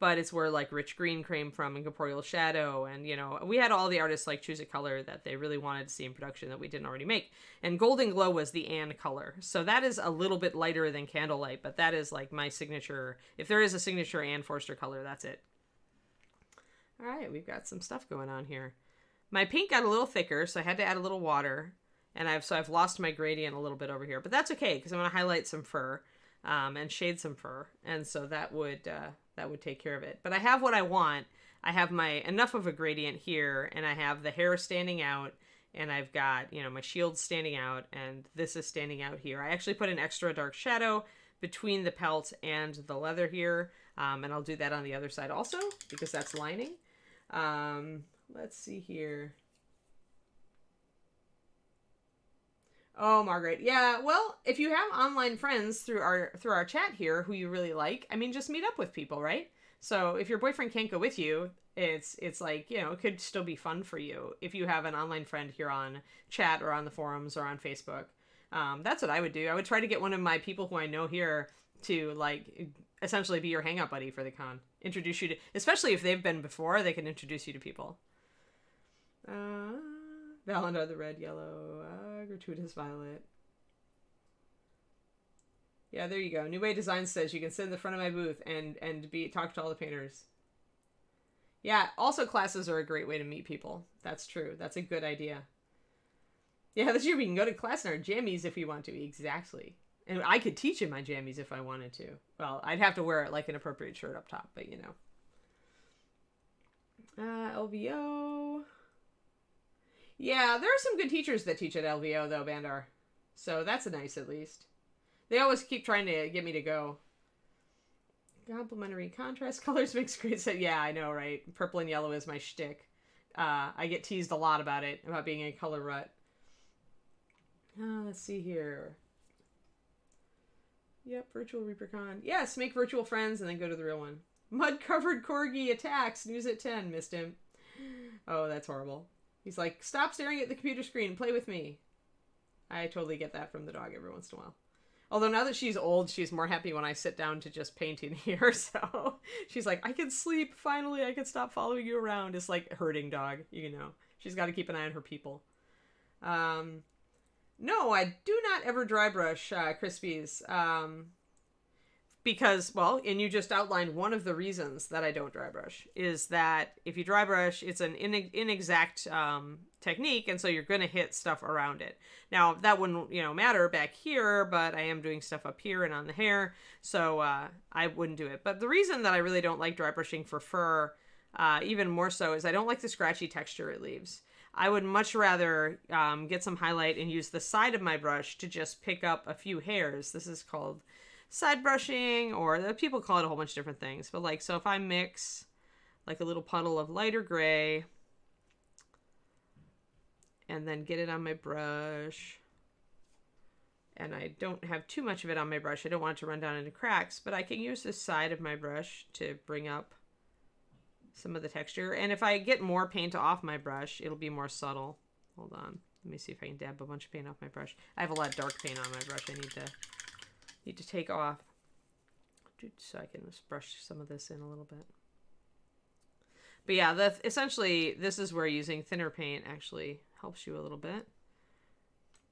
But it's where like rich green came from incorporeal shadow, and we had all the artists like choose a color that they really wanted to see in production that we didn't already make. And golden glow was the Anne color, so that is a little bit lighter than candlelight, but that is like my signature. If there is a signature Anne Forster color, that's it. All right, we've got some stuff going on here. My pink got a little thicker, so I had to add a little water, and I've lost my gradient a little bit over here, but that's okay because I'm going to highlight some fur, and shade some fur, and so that would take care of it. But I have what I want. I have my enough of a gradient here, and I have the hair standing out, and I've got my shield standing out, and this is standing out here. I actually put an extra dark shadow between the pelt and the leather here, and I'll do that on the other side also because that's lining. Let's see here. Oh, Margaret. Yeah, well, if you have online friends through our chat here who you really like, I mean, just meet up with people, right? So if your boyfriend can't go with you, it's like, it could still be fun for you if you have an online friend here on chat or on the forums or on Facebook. That's what I would do. I would try to get one of my people who I know here to like essentially be your hangout buddy for the con. Introduce you to, especially if they've been before, they can introduce you to people. Valendar the red, yellow, gratuitous violet. Yeah, there you go. New Way Design says you can sit in the front of my booth and talk to all the painters. Yeah, also classes are a great way to meet people. That's true. That's a good idea. Yeah, that's true. We can go to class in our jammies if we want to. Exactly. And I could teach in my jammies if I wanted to. Well, I'd have to wear like an appropriate shirt up top, but LVO. Yeah, there are some good teachers that teach at LVO though, Bandar. So that's nice at least. They always keep trying to get me to go. Complementary contrast colors makes great sense. Yeah, I know, right? Purple and yellow is my shtick. I get teased a lot about it, about being a color rut. Let's see here. Yep, virtual ReaperCon. Yes, make virtual friends and then go to the real one. Mud-covered corgi attacks. News at 10. Missed him. Oh, that's horrible. He's like, stop staring at the computer screen and play with me. I totally get that from the dog every once in a while. Although now that she's old, she's more happy when I sit down to just paint in here. So she's like, I can sleep. Finally, I can stop following you around. It's like herding dog, She's got to keep an eye on her people. No, I do not ever dry brush Crispies. Because, well, and you just outlined one of the reasons that I don't dry brush is that if you dry brush, it's an inexact technique, and so you're going to hit stuff around it. Now, that wouldn't, matter back here, but I am doing stuff up here and on the hair, so I wouldn't do it. But the reason that I really don't like dry brushing for fur, even more so, is I don't like the scratchy texture it leaves. I would much rather get some highlight and use the side of my brush to just pick up a few hairs. This is called side brushing, or people call it a whole bunch of different things. But like, so if I mix like a little puddle of lighter gray and then get it on my brush, and I don't have too much of it on my brush, I don't want it to run down into cracks, but I can use the side of my brush to bring up some of the texture. And if I get more paint off my brush, it'll be more subtle. Hold on, let me see if I can dab a bunch of paint off my brush. I have a lot of dark paint on my brush I need to take off, so I can just brush some of this in a little bit. But yeah, essentially this is where using thinner paint actually helps you a little bit.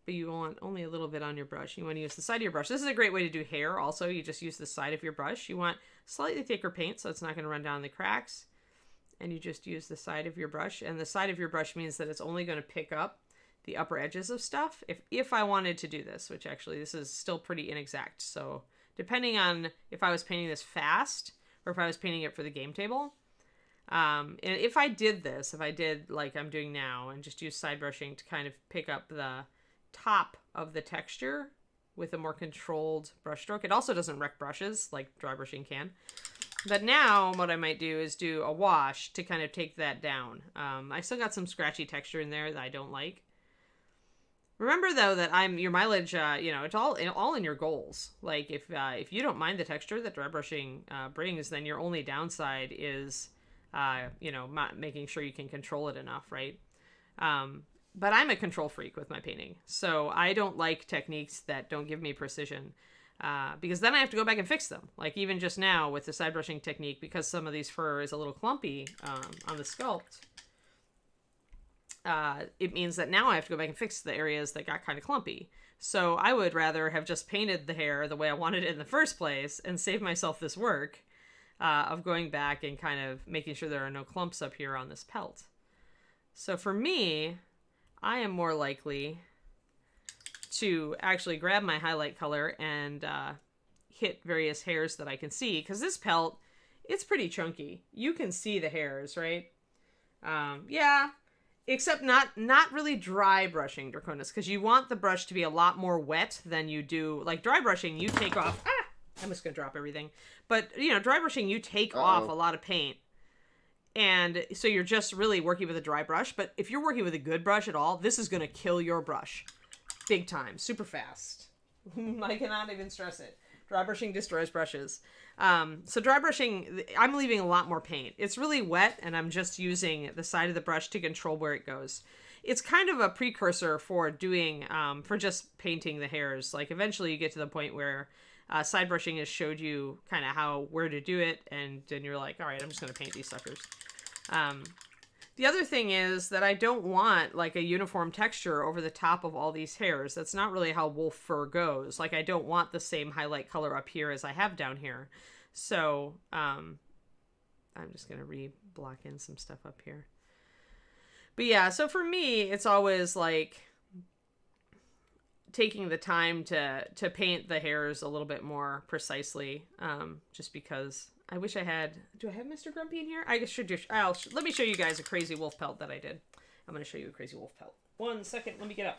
But you want only a little bit on your brush. You want to use the side of your brush. This is a great way to do hair also. You just use the side of your brush. You want slightly thicker paint so it's not going to run down the cracks. And you just use the side of your brush. And the side of your brush means that it's only going to pick up the upper edges of stuff. If I wanted to do this, which actually this is still pretty inexact. So depending on if I was painting this fast or if I was painting it for the game table. And if I did this, if I did like I'm doing now and just use side brushing to kind of pick up the top of the texture with a more controlled brush stroke, it also doesn't wreck brushes like dry brushing can. But now what I might do is do a wash to kind of take that down. I still got some scratchy texture in there that I don't like. Remember though that your mileage, it's all in your goals. Like if you don't mind the texture that dry brushing brings, then your only downside is, making sure you can control it enough, right? But I'm a control freak with my painting, so I don't like techniques that don't give me precision, because then I have to go back and fix them. Like even just now with the side brushing technique, because some of these fur is a little clumpy on the sculpt. It means that now I have to go back and fix the areas that got kind of clumpy. So I would rather have just painted the hair the way I wanted it in the first place and save myself this work of going back and kind of making sure there are no clumps up here on this pelt. So for me, I am more likely to actually grab my highlight color and hit various hairs that I can see, because this pelt, it's pretty chunky. You can see the hairs, right? Yeah. Except not really dry brushing, Draconis, because you want the brush to be a lot more wet than you do. Like dry brushing, you take off... I'm just going to drop everything. But, dry brushing, you take off a lot of paint. And so you're just really working with a dry brush. But if you're working with a good brush at all, this is going to kill your brush. Big time. Super fast. I cannot even stress it. Dry brushing destroys brushes. So dry brushing, I'm leaving a lot more paint. It's really wet, and I'm just using the side of the brush to control where it goes. It's kind of a precursor for doing, for just painting the hairs. Like eventually you get to the point where side brushing has showed you kind of where to do it, and then you're like, all right, I'm just going to paint these suckers. The other thing is that I don't want like a uniform texture over the top of all these hairs. That's not really how wolf fur goes. Like I don't want the same highlight color up here as I have down here. So I'm just going to re-block in some stuff up here. But yeah, so for me, it's always like taking the time to paint the hairs a little bit more precisely, just because I wish I had... Do I have Mr. Grumpy in here? I should just... let me show you guys a crazy wolf pelt that I did. I'm going to show you a crazy wolf pelt. 1 second, let me get up.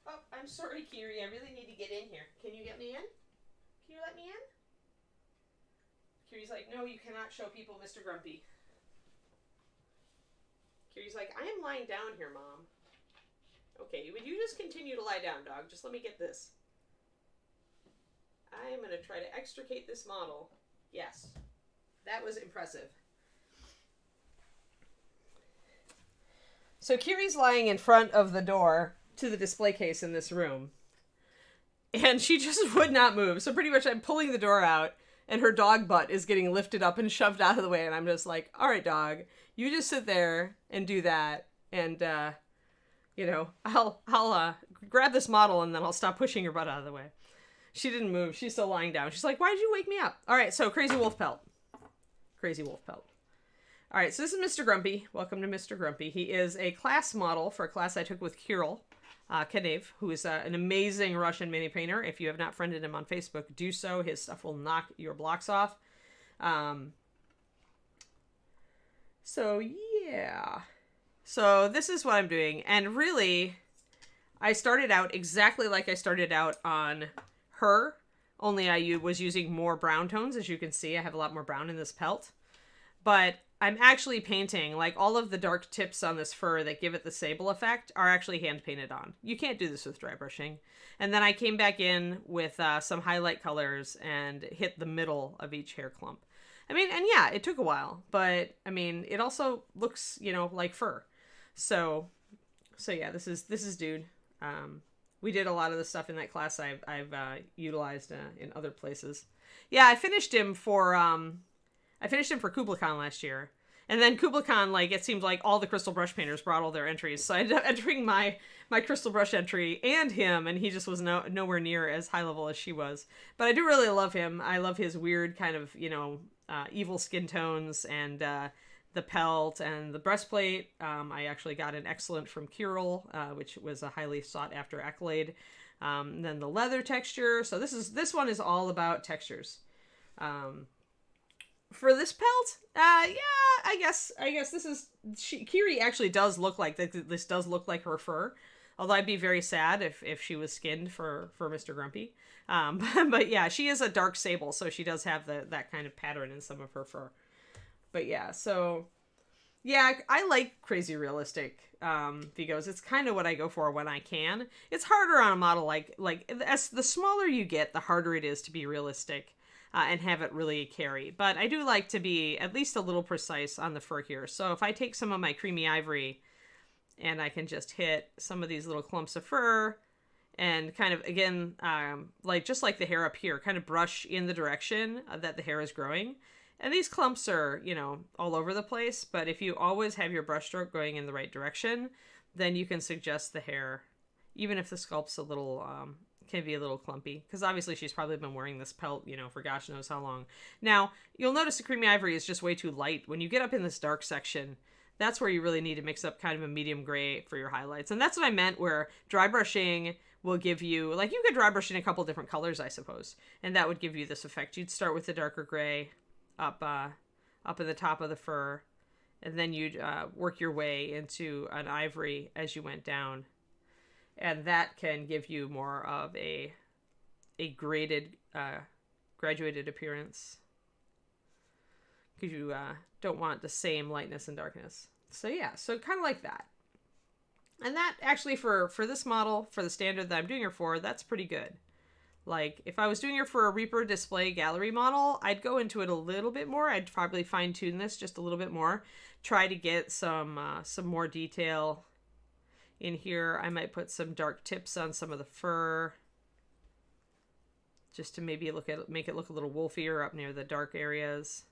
Oh, I'm sorry, Kiri. I really need to get in here. Can you get me in? Can you let me in? Kiri's like, no, you cannot show people Mr. Grumpy. Kiri's like, I am lying down here, Mom. Okay, would you just continue to lie down, dog? Just let me get this. I am going to try to extricate this model. Yes. That was impressive. So Kiri's lying in front of the door to the display case in this room. And she just would not move. So pretty much I'm pulling the door out, and her dog butt is getting lifted up and shoved out of the way, and I'm just like, all right, dog, you just sit there and do that, and I'll grab this model and then I'll stop pushing your butt out of the way. She didn't move. She's still lying down. She's like, why did you wake me up? All right, so Crazy Wolf Pelt. Crazy Wolf Pelt. All right, so this is Mr. Grumpy. Welcome to Mr. Grumpy. He is a class model for a class I took with Kirill Kanev, who is an amazing Russian mini painter. If you have not friended him on Facebook, do so. His stuff will knock your blocks off. So, yeah. So this is what I'm doing. And really, I started out exactly like I started out on her, only I was using more brown tones. As you can see, I have a lot more brown in this pelt. But I'm actually painting, like, all of the dark tips on this fur that give it the Sable effect are actually hand painted on. You can't do this with dry brushing. And then I came back in with some highlight colors and hit the middle of each hair clump. I mean, and yeah, it took a while, but I mean, it also looks, like fur. So yeah, this is Dude. We did a lot of the stuff in that class I've utilized in other places. Yeah, I finished him for Kubla Khan last year. And then Kubla Khan, like, it seemed like all the crystal brush painters brought all their entries. So I ended up entering my crystal brush entry and him, and he just was nowhere near as high level as she was. But I do really love him. I love his weird kind of, evil skin tones and the pelt and the breastplate. I actually got an excellent from Kirill, which was a highly sought after accolade. Then the leather texture. So this one is all about textures. For this pelt, yeah, I guess this is Kiri actually does look like this does look like her fur. Although I'd be very sad if she was skinned for Mr. Grumpy. But yeah, she is a dark sable, so she does have that kind of pattern in some of her fur. But yeah, so yeah, I like crazy realistic Vigos. It's kind of what I go for when I can. It's harder on a model like as the smaller you get, the harder it is to be realistic. And have it really carry. But I do like to be at least a little precise on the fur here. So if I take some of my creamy ivory and I can just hit some of these little clumps of fur and kind of, again, just like the hair up here, kind of brush in the direction that the hair is growing. And these clumps are, all over the place. But if you always have your brush stroke going in the right direction, then you can suggest the hair, even if the sculpt's a little... can be a little clumpy, because obviously she's probably been wearing this pelt, for gosh knows how long. Now, you'll notice the creamy ivory is just way too light. When you get up in this dark section, that's where you really need to mix up kind of a medium gray for your highlights. And that's what I meant, where dry brushing will give you, like, you could dry brush in a couple different colors, I suppose, and that would give you this effect. You'd start with the darker gray up at the top of the fur, and then you'd work your way into an ivory as you went down. And that can give you more of a graded, graduated appearance. Because you don't want the same lightness and darkness. So yeah, so kind of like that. And that actually for this model, for the standard that I'm doing her for, that's pretty good. Like, if I was doing her for a Reaper display gallery model, I'd go into it a little bit more. I'd probably fine tune this just a little bit more. Try to get some more detail. In here, I might put some dark tips on some of the fur, just to maybe make it look a little wolfier up near the dark areas,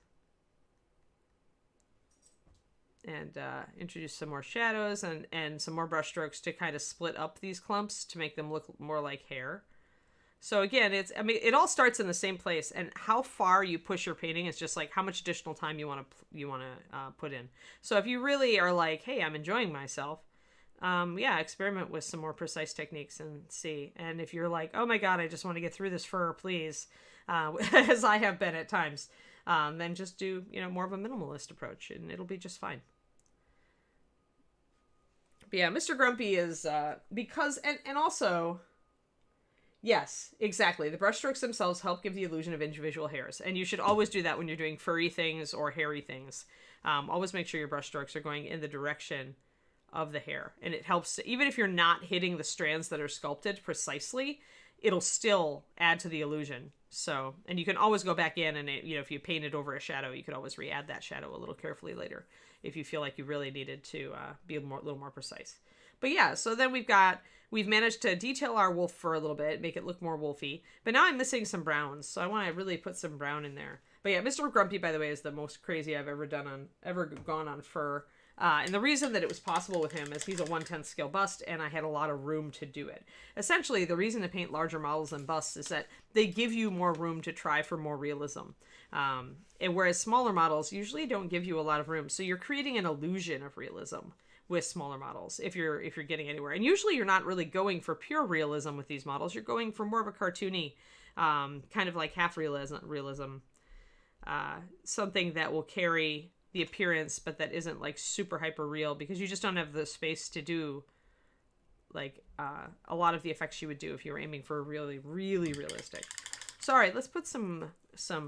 and introduce some more shadows and some more brush strokes to kind of split up these clumps to make them look more like hair. So again, it all starts in the same place, and how far you push your painting is just like how much additional time you want to put in. So if you really are like, hey, I'm enjoying myself. Experiment with some more precise techniques and see. And if you're like, oh my god, I just want to get through this fur, please, as I have been at times, then just do, more of a minimalist approach, and it'll be just fine. But yeah, Mr. Grumpy is, because, and also, yes, exactly. The brushstrokes themselves help give the illusion of individual hairs. And you should always do that when you're doing furry things or hairy things. Always make sure your brushstrokes are going in the direction of the hair, and it helps. Even if you're not hitting the strands that are sculpted precisely, it'll still add to the illusion. So, and you can always go back in and if you painted over a shadow, you could always re-add that shadow a little carefully later if you feel like you really needed to be a little more precise. But yeah, so then we've got we've managed to detail our wolf fur a little bit, make it look more wolfy. But now I'm missing some browns, so I want to really put some brown in there. But yeah, Mr. Grumpy, by the way, is the most crazy I've ever gone on fur. And the reason that it was possible with him is he's a 1/10 scale bust, and I had a lot of room to do it. Essentially, the reason to paint larger models than busts is that they give you more room to try for more realism. And whereas smaller models usually don't give you a lot of room, so you're creating an illusion of realism with smaller models if you're getting anywhere. And usually you're not really going for pure realism with these models. You're going for more of a cartoony, kind of like half realism, something that will carry the appearance, but that isn't like super hyper real, because you just don't have the space to do like a lot of the effects you would do if you were aiming for really, really realistic. So, all right, let's put some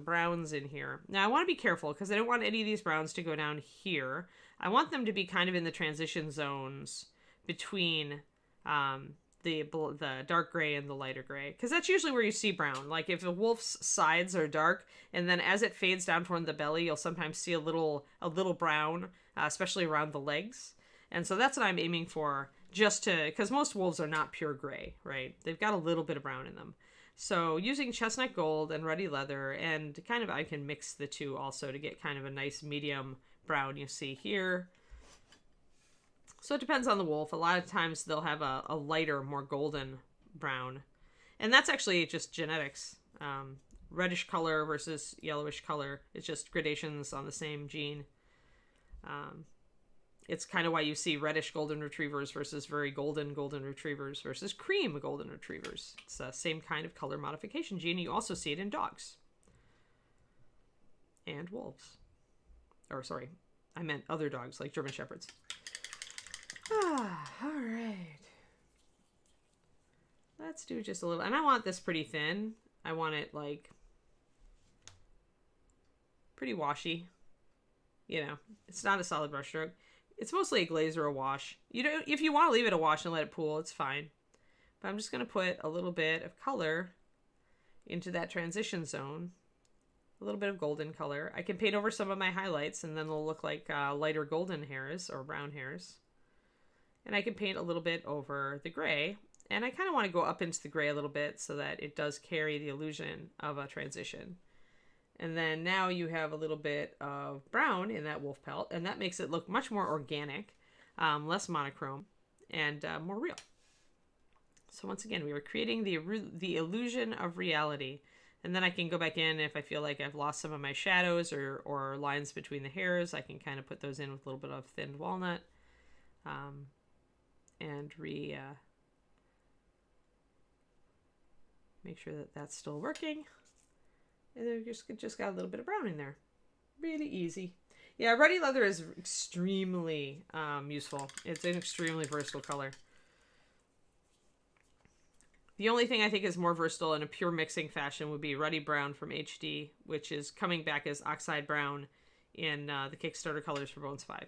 browns in here. Now, I want to be careful because I don't want any of these browns to go down here. I want them to be kind of in the transition zones between the dark gray and the lighter gray, because that's usually where you see brown. Like if a wolf's sides are dark, and then as it fades down toward the belly, you'll sometimes see a little brown, especially around the legs. And so that's what I'm aiming for, just to, because most wolves are not pure gray, right? They've got a little bit of brown in them. So using chestnut gold and ruddy leather, and kind of I can mix the two also to get kind of a nice medium brown you see here. So it depends on the wolf. A lot of times they'll have a lighter, more golden brown. And that's actually just genetics. Reddish color versus yellowish color. It's just gradations on the same gene. It's kind of why you see reddish golden retrievers versus very golden retrievers versus cream golden retrievers. It's the same kind of color modification gene. You also see it in dogs. And wolves. Or sorry, I meant other dogs like German Shepherds. All right. Let's do just a little, and I want this pretty thin. I want it like pretty washy. You know, it's not a solid brush stroke. It's mostly a glaze or a wash. You know, if you want to leave it a wash and let it pool, it's fine. But I'm just going to put a little bit of color into that transition zone. A little bit of golden color. I can paint over some of my highlights, and then they'll look like lighter golden hairs or brown hairs. And I can paint a little bit over the gray. And I kind of want to go up into the gray a little bit so that it does carry the illusion of a transition. And then now you have a little bit of brown in that wolf pelt, and that makes it look much more organic, less monochrome, and more real. So once again, we were creating the illusion of reality. And then I can go back in if I feel like I've lost some of my shadows or lines between the hairs. I can kind of put those in with a little bit of thinned walnut. And make sure that that's still working. And then just got a little bit of brown in there. Really easy. Yeah, ruddy leather is extremely useful. It's an extremely versatile color. The only thing I think is more versatile in a pure mixing fashion would be Ruddy Brown from HD, which is coming back as Oxide Brown in the Kickstarter colors for Bones 5.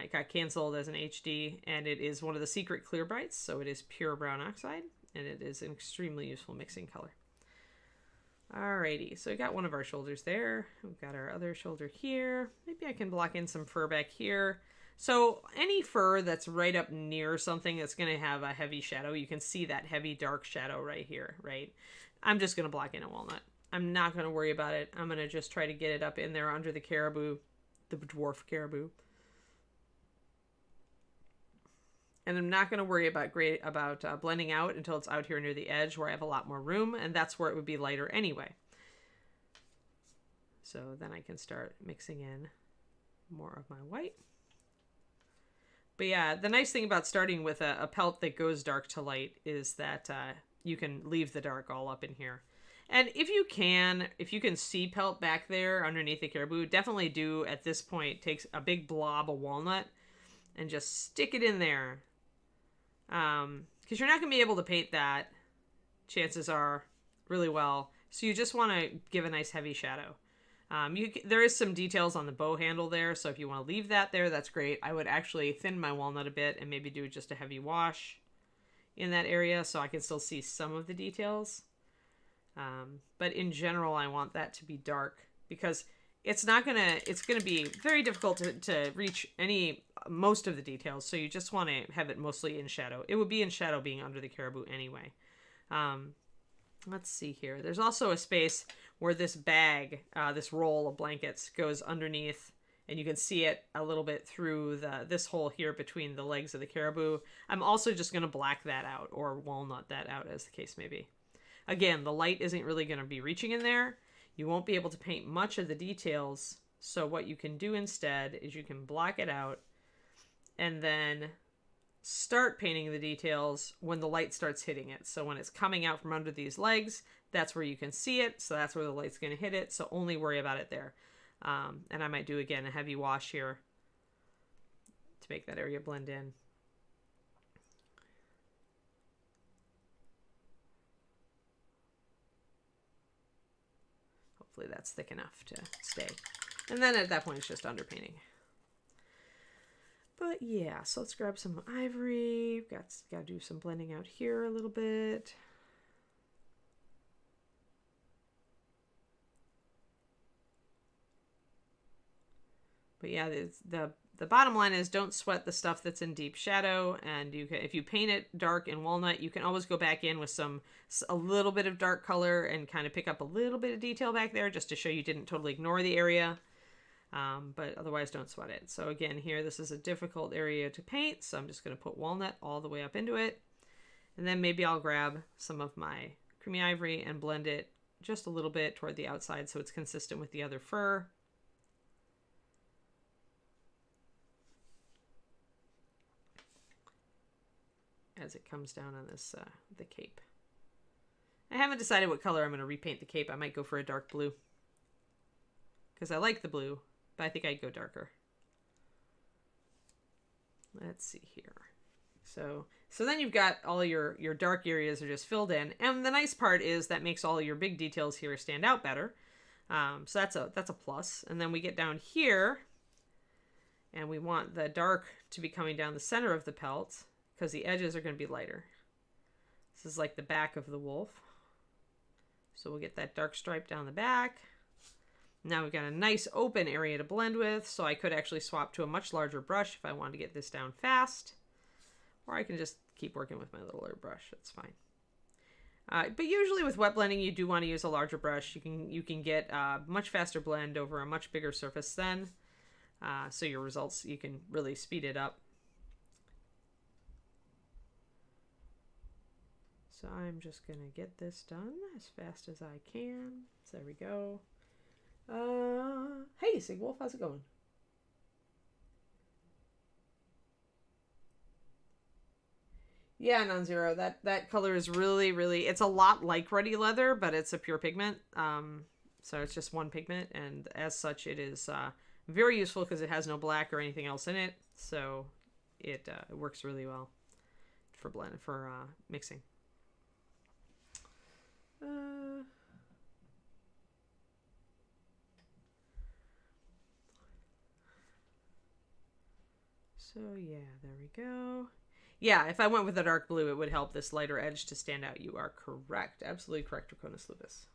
It got canceled as an HD, and it is one of the secret clear brights, so it is pure brown oxide, and it is an extremely useful mixing color. Alrighty, so we got one of our shoulders there. We've got our other shoulder here. Maybe I can block in some fur back here. So any fur that's right up near something that's going to have a heavy shadow, you can see that heavy dark shadow right here, right? I'm just going to block in a walnut. I'm not going to worry about it. I'm going to just try to get it up in there under the caribou, the dwarf caribou. And I'm not going to worry about blending out until it's out here near the edge where I have a lot more room, and that's where it would be lighter anyway. So then I can start mixing in more of my white. But yeah, the nice thing about starting with a pelt that goes dark to light is that you can leave the dark all up in here. And if you can see pelt back there underneath the caribou, definitely do at this point, take a big blob of walnut and just stick it in there. Because you're not going to be able to paint that, chances are, really well. So you just want to give a nice heavy shadow. There is some details on the bow handle there, so if you want to leave that there, that's great. I would actually thin my walnut a bit and maybe do just a heavy wash in that area so I can still see some of the details. But in general, I want that to be dark because it's gonna be very difficult to reach most of the details. So you just want to have it mostly in shadow. It would be in shadow being under the caribou anyway. Let's see here. There's also a space where this bag, this roll of blankets goes underneath, and you can see it a little bit through this hole here between the legs of the caribou. I'm also just going to black that out or walnut that out, as the case may be. Again, the light isn't really going to be reaching in there. You won't be able to paint much of the details. So what you can do instead is you can block it out and then start painting the details when the light starts hitting it. So when it's coming out from under these legs, that's where you can see it. So that's where the light's going to hit it. So only worry about it there. And I might do, again, a heavy wash here to make that area blend in. Hopefully that's thick enough to stay. And then at that point, it's just underpainting. But yeah, so let's grab some ivory. Got to do some blending out here a little bit. But yeah, the bottom line is don't sweat the stuff that's in deep shadow. And if you paint it dark in walnut, you can always go back in with a little bit of dark color and kind of pick up a little bit of detail back there just to show you didn't totally ignore the area. But otherwise don't sweat it. So again, here, this is a difficult area to paint. So I'm just going to put walnut all the way up into it. And then maybe I'll grab some of my creamy ivory and blend it just a little bit toward the outside so it's consistent with the other fur. As it comes down on this, the cape. I haven't decided what color I'm going to repaint the cape. I might go for a dark blue. Because I like the blue, but I think I'd go darker. Let's see here. So then you've got all your dark areas are just filled in. And the nice part is that makes all your big details here stand out better. So that's a plus. And then we get down here, and we want the dark to be coming down the center of the pelt, because the edges are going to be lighter. This is like the back of the wolf. So we'll get that dark stripe down the back. Now we've got a nice open area to blend with, so I could actually swap to a much larger brush if I wanted to get this down fast. Or I can just keep working with my littler brush. That's fine. But usually with wet blending, you do want to use a larger brush. You can get a much faster blend over a much bigger surface then. So your results, you can really speed it up. So I'm just going to get this done as fast as I can. So there we go. Hey, Sigwolf, how's it going? Yeah, non-zero. That color is really, really... It's a lot like Ruddy Leather, but it's a pure pigment. So it's just one pigment, and as such, it is very useful because it has no black or anything else in it. So it works really well for mixing. So yeah, there we go. Yeah, if I went with a dark blue, it would help this lighter edge to stand out. You are correct. Absolutely correct, Draconis Lupus.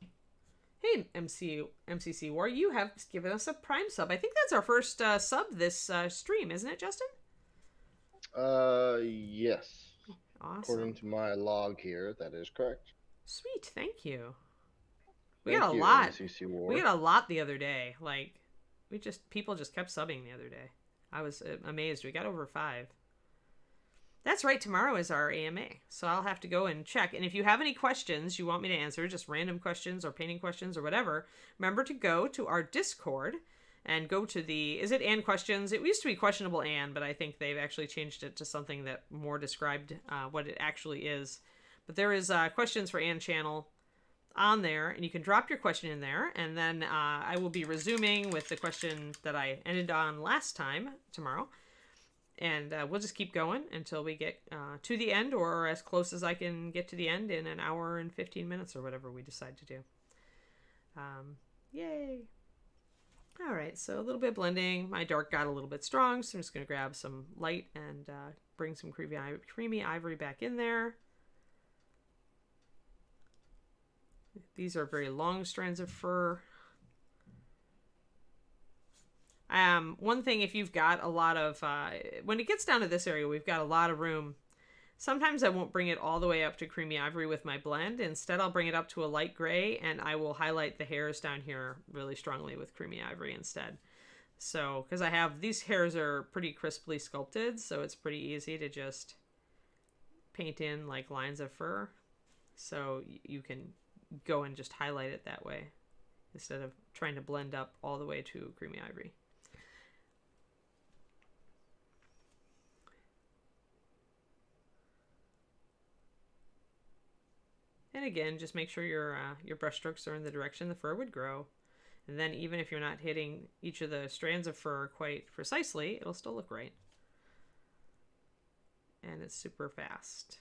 Hey, MCC War, you have given us a Prime sub. I think that's our first sub this stream, isn't it, Justin? Yes. Awesome. According to my log here, that is correct. Sweet, thank you. We got a lot. MCC War. We got a lot the other day. Like, people just kept subbing the other day. I was amazed. We got over 5. That's right. Tomorrow is our AMA. So I'll have to go and check. And if you have any questions you want me to answer, just random questions or painting questions or whatever, remember to go to our Discord and go to is it Ann Questions? It used to be Questionable Ann, but I think they've actually changed it to something that more described what it actually is. But there is Questions for Ann channel on there, and you can drop your question in there, and then I will be resuming with the question that I ended on last time tomorrow, and we'll just keep going until we get to the end, or as close as I can get to the end in an hour and 15 minutes or whatever we decide to do. Yay! All right, so a little bit of blending. My dark got a little bit strong, so I'm just going to grab some light and bring some creamy ivory back in there. These are very long strands of fur. One thing, if you've got a lot of, when it gets down to this area, we've got a lot of room. Sometimes I won't bring it all the way up to creamy ivory with my blend. Instead, I'll bring it up to a light gray, and I will highlight the hairs down here really strongly with creamy ivory instead. So, because I have, these hairs are pretty crisply sculpted, so it's pretty easy to just paint in like lines of fur. So you can go and just highlight it that way instead of trying to blend up all the way to creamy ivory. And again, just make sure your brush strokes are in the direction the fur would grow. And then even if you're not hitting each of the strands of fur quite precisely, it'll still look right. And it's super fast.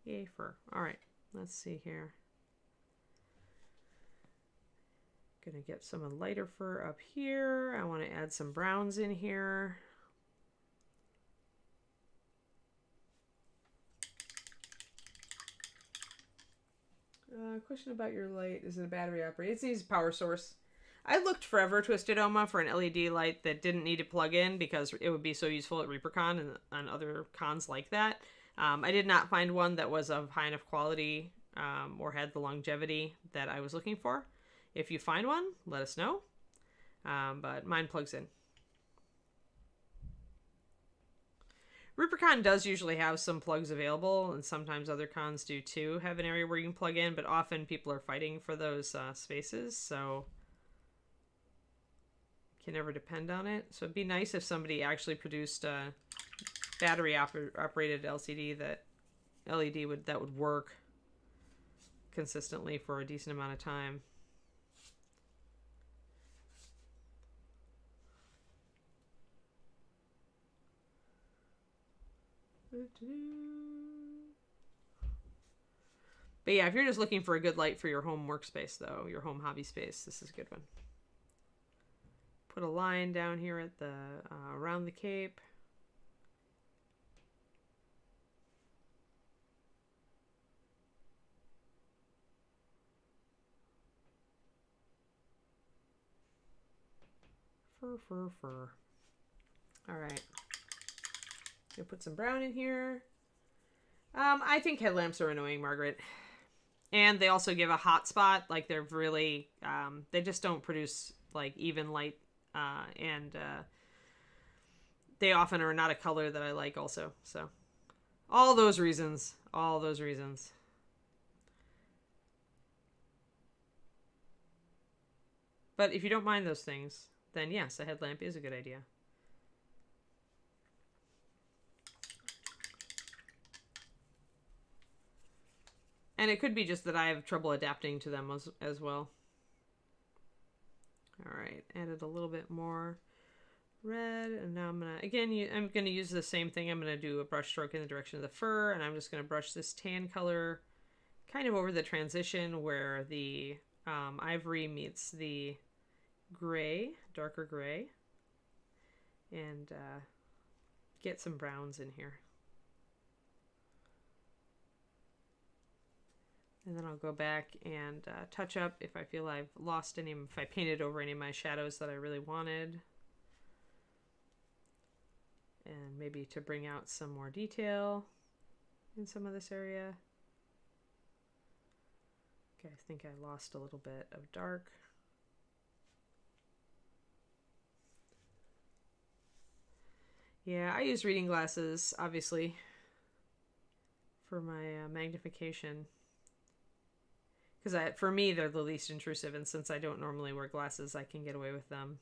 Yay, fur. All right, let's see here. Gonna get some of the lighter fur up here. I want to add some browns in here. Question about your light. Is it a battery operated? It needs a power source. I looked forever, Twisted Oma, for an LED light that didn't need to plug in because it would be so useful at ReaperCon and on other cons like that. I did not find one that was of high enough quality or had the longevity that I was looking for. If you find one, let us know. But mine plugs in. ReaperCon does usually have some plugs available, and sometimes other cons do too have an area where you can plug in, but often people are fighting for those spaces, so can never depend on it. So it'd be nice if somebody actually produced a battery operated LCD that would work consistently for a decent amount of time. But yeah, if you're just looking for a good light for your home workspace, though, your home hobby space, this is a good one. Put a line down here at the around the cape. Fur. All right. Gonna put some brown in here. I think headlamps are annoying, Margaret. And they also give a hot spot. Like they're really, they just don't produce like even light. And they often are not a color that I like also. So all those reasons. But if you don't mind those things, then yes, a headlamp is a good idea. And it could be just that I have trouble adapting to them as well. All right, added a little bit more red, and now I'm gonna use the same thing. I'm gonna do a brush stroke in the direction of the fur, and I'm just gonna brush this tan color kind of over the transition where the ivory meets the gray, darker gray, and get some browns in here. And then I'll go back and touch up if I feel I've lost any, if I painted over any of my shadows that I really wanted. And maybe to bring out some more detail in some of this area. Okay, I think I lost a little bit of dark. Yeah, I use reading glasses, obviously, for my magnification. Because for me, they're the least intrusive, and since I don't normally wear glasses, I can get away with them.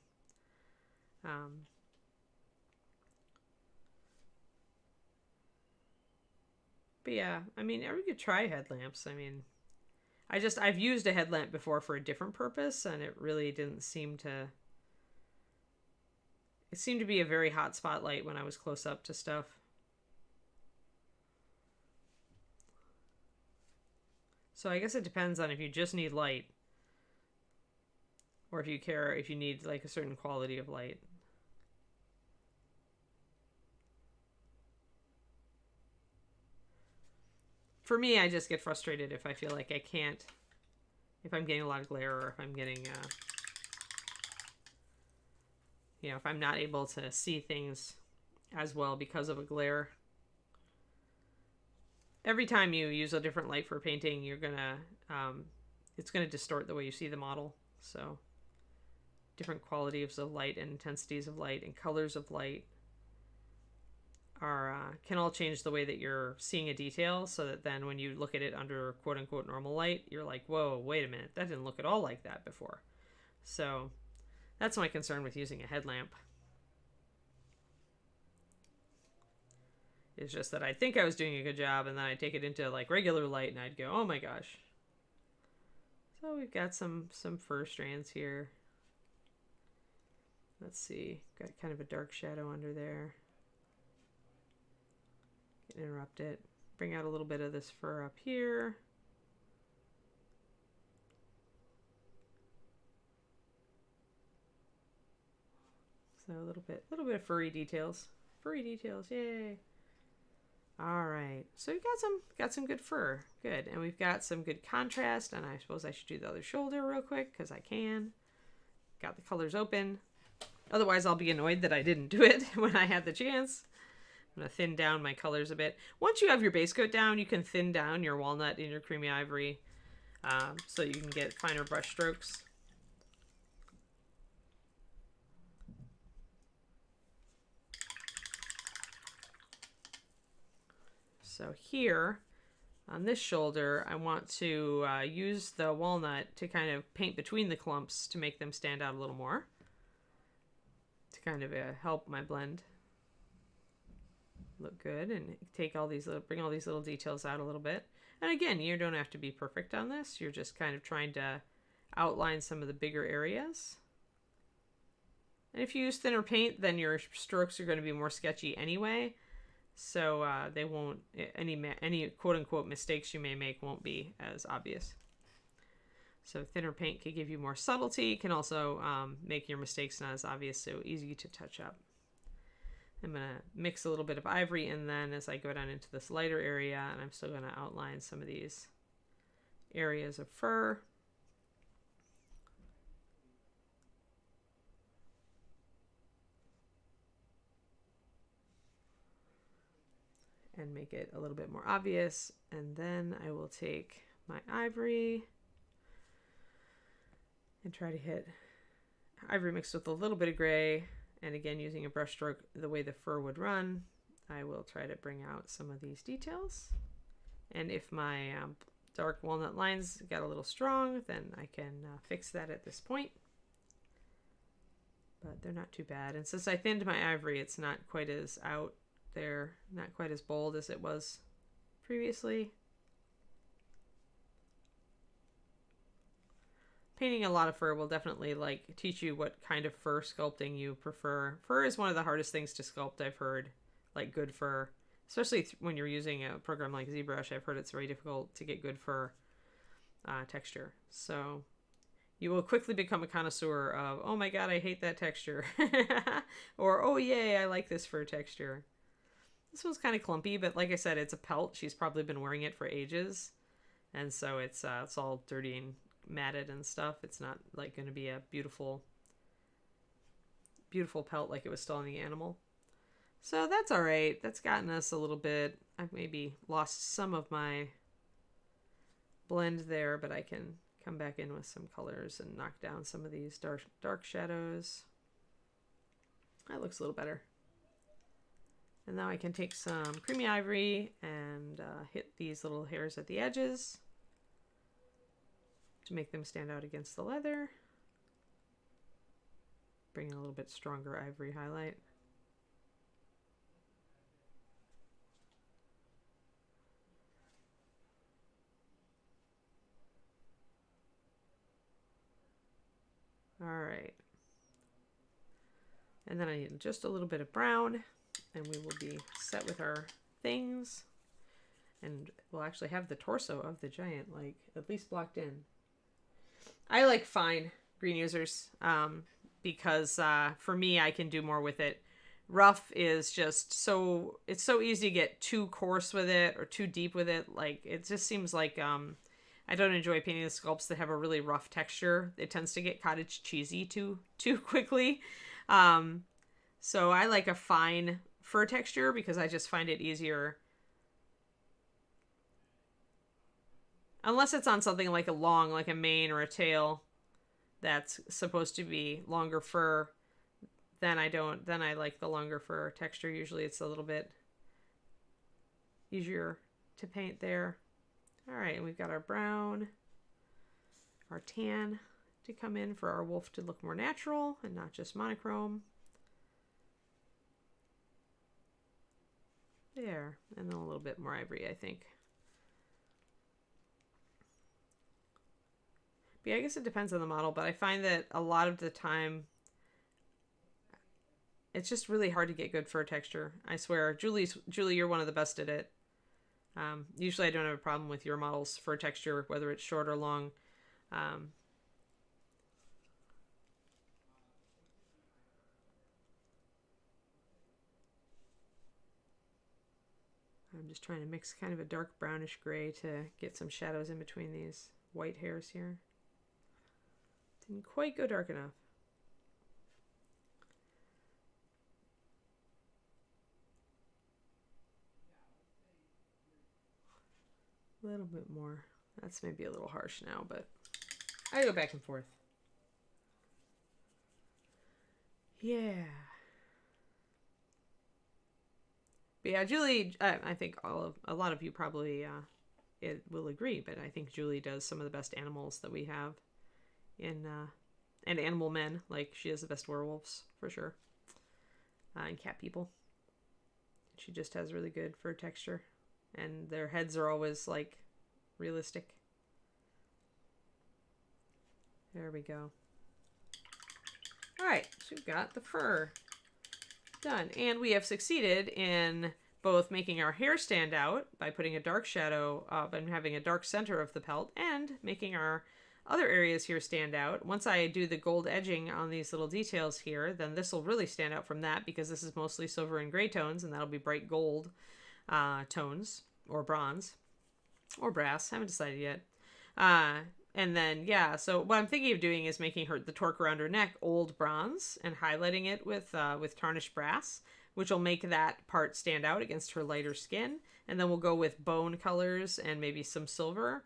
But yeah, I mean, we could try headlamps. I mean, I've used a headlamp before for a different purpose, and it really didn't seem to... It seemed to be a very hot spotlight when I was close up to stuff. So I guess it depends on if you just need light or if you need like a certain quality of light. For me, I just get frustrated if I feel like I can't if I'm getting a lot of glare, or if I'm getting, if I'm not able to see things as well because of a glare. Every time you use a different light for painting, you're gonna, it's gonna distort the way you see the model. So different qualities of light and intensities of light and colors of light can all change the way that you're seeing a detail, so that then when you look at it under quote unquote normal light, you're like, whoa, wait a minute, that didn't look at all like that before. So that's my concern with using a headlamp. It's just that I think I was doing a good job, and then I take it into like regular light and I'd go, oh my gosh. So we've got some fur strands here. Let's see, got kind of a dark shadow under there. Interrupt it. Bring out a little bit of this fur up here. So a little bit of furry details. Furry details, yay! All right, so we've got some good fur, good, and we've got some good contrast. And I suppose I should do the other shoulder real quick because I can. Got the colors open. Otherwise, I'll be annoyed that I didn't do it when I had the chance. I'm going to thin down my colors a bit. Once you have your base coat down, you can thin down your walnut and your creamy ivory so you can get finer brush strokes. So here, on this shoulder, I want to use the walnut to kind of paint between the clumps to make them stand out a little more. To kind of help my blend look good, and bring all these little details out a little bit. And again, you don't have to be perfect on this. You're just kind of trying to outline some of the bigger areas. And if you use thinner paint, then your strokes are going to be more sketchy anyway. So they won't, any quote unquote mistakes you may make won't be as obvious. So thinner paint can give you more subtlety, can also make your mistakes not as obvious, so easy to touch up. I'm going to mix a little bit of ivory in then as I go down into this lighter area, and I'm still going to outline some of these areas of fur. And make it a little bit more obvious. And then I will take my ivory and try to hit ivory mixed with a little bit of gray. And again, using a brush stroke the way the fur would run, I will try to bring out some of these details. And if my dark walnut lines got a little strong, then I can fix that at this point. But they're not too bad. And since I thinned my ivory, it's not quite as out there, not quite as bold as it was previously. Painting a lot of fur will definitely teach you what kind of fur sculpting you prefer. Fur is one of the hardest things to sculpt, I've heard, like good fur, especially when you're using a program like ZBrush. I've heard it's very difficult to get good fur texture. So you will quickly become a connoisseur of, oh my god, I hate that texture, or oh yay, I like this fur texture. This one's kind of clumpy, but like I said, it's a pelt. She's probably been wearing it for ages, and so it's all dirty and matted and stuff. It's not going to be a beautiful pelt like it was still on the animal. So that's all right. That's gotten us a little bit. I've maybe lost some of my blend there, but I can come back in with some colors and knock down some of these dark shadows. That looks a little better. And now I can take some creamy ivory and hit these little hairs at the edges to make them stand out against the leather. Bring in a little bit stronger ivory highlight. All right. And then I need just a little bit of brown, and we will be set with our things. And we'll actually have the torso of the giant, at least blocked in. I like fine green users because for me, I can do more with it. Rough is just it's so easy to get too coarse with it or too deep with it. It just seems like I don't enjoy painting the sculpts that have a really rough texture. It tends to get cottage cheesy too quickly. So I like a fine fur texture because I just find it easier. Unless it's on something like like a mane or a tail that's supposed to be longer fur, then I like the longer fur texture. Usually it's a little bit easier to paint there. All right, and we've got our brown, our tan to come in for our wolf to look more natural and not just monochrome. There, and then a little bit more ivory, I think. But yeah, I guess it depends on the model, but I find that a lot of the time it's just really hard to get good fur texture. I swear, Julie, you're one of the best at it. Usually I don't have a problem with your model's fur texture, whether it's short or long. I'm just trying to mix kind of a dark brownish gray to get some shadows in between these white hairs here. Didn't quite go dark enough. A little bit more. That's maybe a little harsh now, but I go back and forth. Yeah. But yeah, Julie, I think a lot of you probably will agree, but I think Julie does some of the best animals that we have in and animal men. Like, she has the best werewolves for sure, and cat people. She just has really good fur texture, and their heads are always like realistic. There we go. All right, so we've got the fur done, and we have succeeded in both making our hair stand out by putting a dark shadow up and having a dark center of the pelt, and making our other areas here stand out. Once I do the gold edging on these little details here, then this will really stand out from that, because this is mostly silver and gray tones, and that'll be bright gold tones, or bronze, or brass. I haven't decided yet. And then, yeah, so what I'm thinking of doing is making the torque around her neck old bronze and highlighting it with tarnished brass, which will make that part stand out against her lighter skin. And then we'll go with bone colors and maybe some silver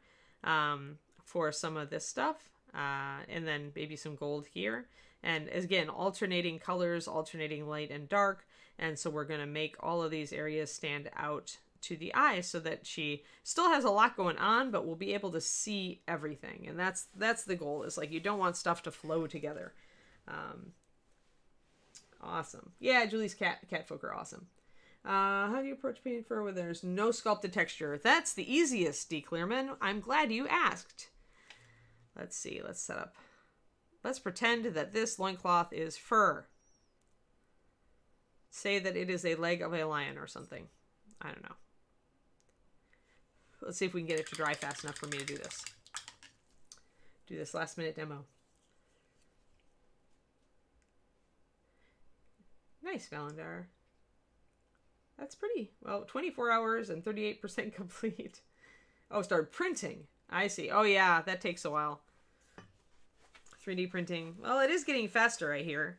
for some of this stuff. And then maybe some gold here. And again, alternating colors, alternating light and dark. And so we're going to make all of these areas stand out to the eye so that she still has a lot going on, but will be able to see everything. And that's the goal, is like, you don't want stuff to flow together. Awesome. Yeah, Julie's cat folk are awesome. How do you approach painting fur when there's no sculpted texture? That's the easiest, D. Clearman. I'm glad you asked. Let's see. Let's set up. Let's pretend that this loincloth is fur. Say that it is a leg of a lion or something. I don't know. Let's see if we can get it to dry fast enough for me to do this. Do this last minute demo. Nice, Valandar. That's pretty. Well, 24 hours and 38% complete. Oh, start printing. I see. Oh, yeah, that takes a while. 3D printing. Well, it is getting faster, I hear.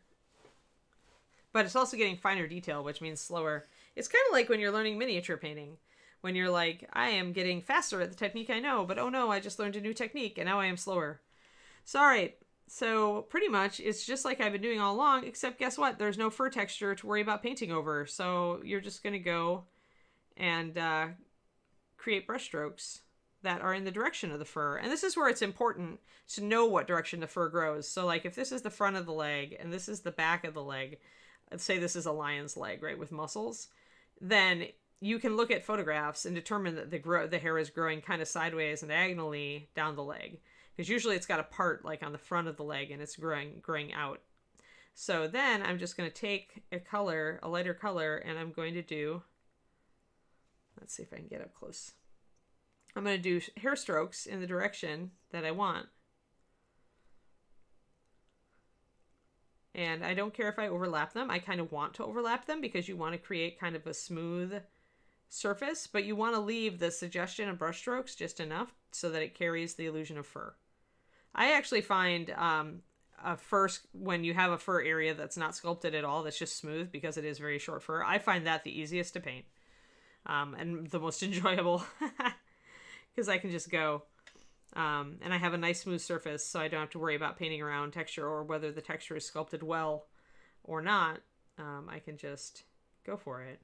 But it's also getting finer detail, which means slower. It's kind of like when you're learning miniature painting. When you're like, I am getting faster at the technique I know, but oh no, I just learned a new technique and now I am slower. So, all right. So pretty much it's just like I've been doing all along, except guess what? There's no fur texture to worry about painting over. So you're just going to go and create brush strokes that are in the direction of the fur. And this is where it's important to know what direction the fur grows. So like if this is the front of the leg and this is the back of the leg, let's say this is a lion's leg, right, with muscles, then you can look at photographs and determine that the hair is growing kind of sideways and diagonally down the leg. Because usually it's got a part like on the front of the leg and it's growing out. So then I'm just going to take a lighter color, and I'm going to do, let's see if I can get up close. I'm going to do hair strokes in the direction that I want. And I don't care if I overlap them. I kind of want to overlap them because you want to create kind of a smooth surface, but you want to leave the suggestion of brush strokes just enough so that it carries the illusion of fur. I actually find a fur, when you have a fur area that's not sculpted at all, that's just smooth because it is very short fur, I find that the easiest to paint, and the most enjoyable, because I can just go, and I have a nice smooth surface, so I don't have to worry about painting around texture or whether the texture is sculpted well or not. I can just go for it.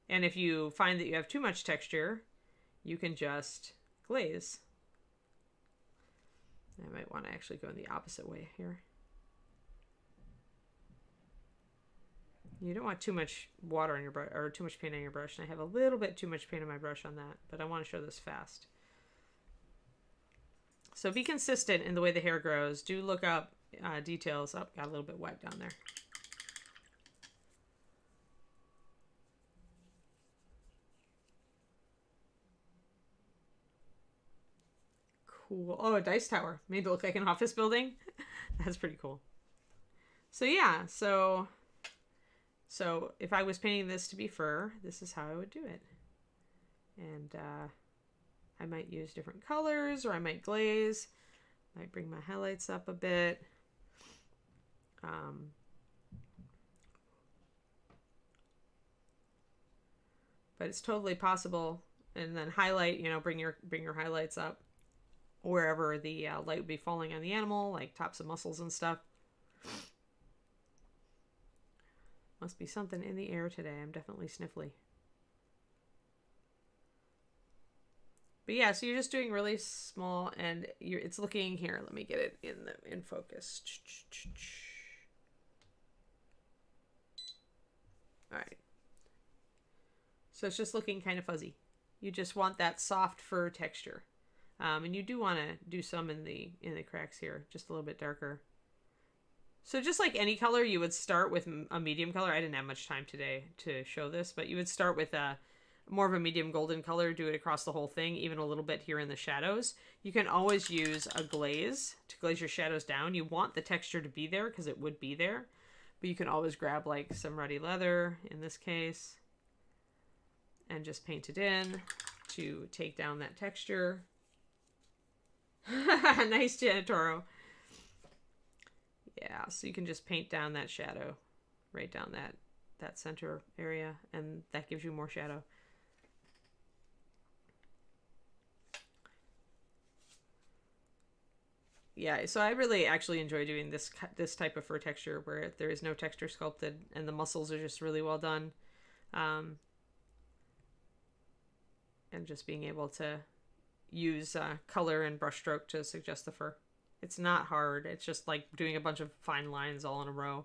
And if you find that you have too much texture, you can just glaze. I might want to actually go in the opposite way here. You don't want too much water on your brush, or too much paint on your brush. And I have a little bit too much paint on my brush on that, but I want to show this fast. So be consistent in the way the hair grows. Do look up details. Oh, got a little bit wet down there. Cool. Oh, a dice tower. Made it look like an office building. That's pretty cool. So yeah, so if I was painting this to be fur, this is how I would do it. And I might use different colors, or I might glaze. Might bring my highlights up a bit. But it's totally possible. And then highlight, bring your highlights up wherever the light would be falling on the animal, like tops of muscles and stuff. Must be something in the air today. I'm definitely sniffly. But yeah, so you're just doing really small, and it's looking here. Let me get it in focus. All right. So it's just looking kind of fuzzy. You just want that soft fur texture. And you do want to do some in the cracks here, just a little bit darker. So just like any color, you would start with a medium color. I didn't have much time today to show this, but you would start with a more of a medium golden color, do it across the whole thing, even a little bit here in the shadows. You can always use a glaze to glaze your shadows down. You want the texture to be there because it would be there, but you can always grab like some ruddy leather in this case and just paint it in to take down that texture. Nice, Janitoro. Yeah, so you can just paint down that shadow right down that center area, and that gives you more shadow. Yeah, so I really actually enjoy doing this type of fur texture where there is no texture sculpted and the muscles are just really well done. And just being able to use color and brushstroke to suggest the fur. It's not hard. It's just like doing a bunch of fine lines all in a row.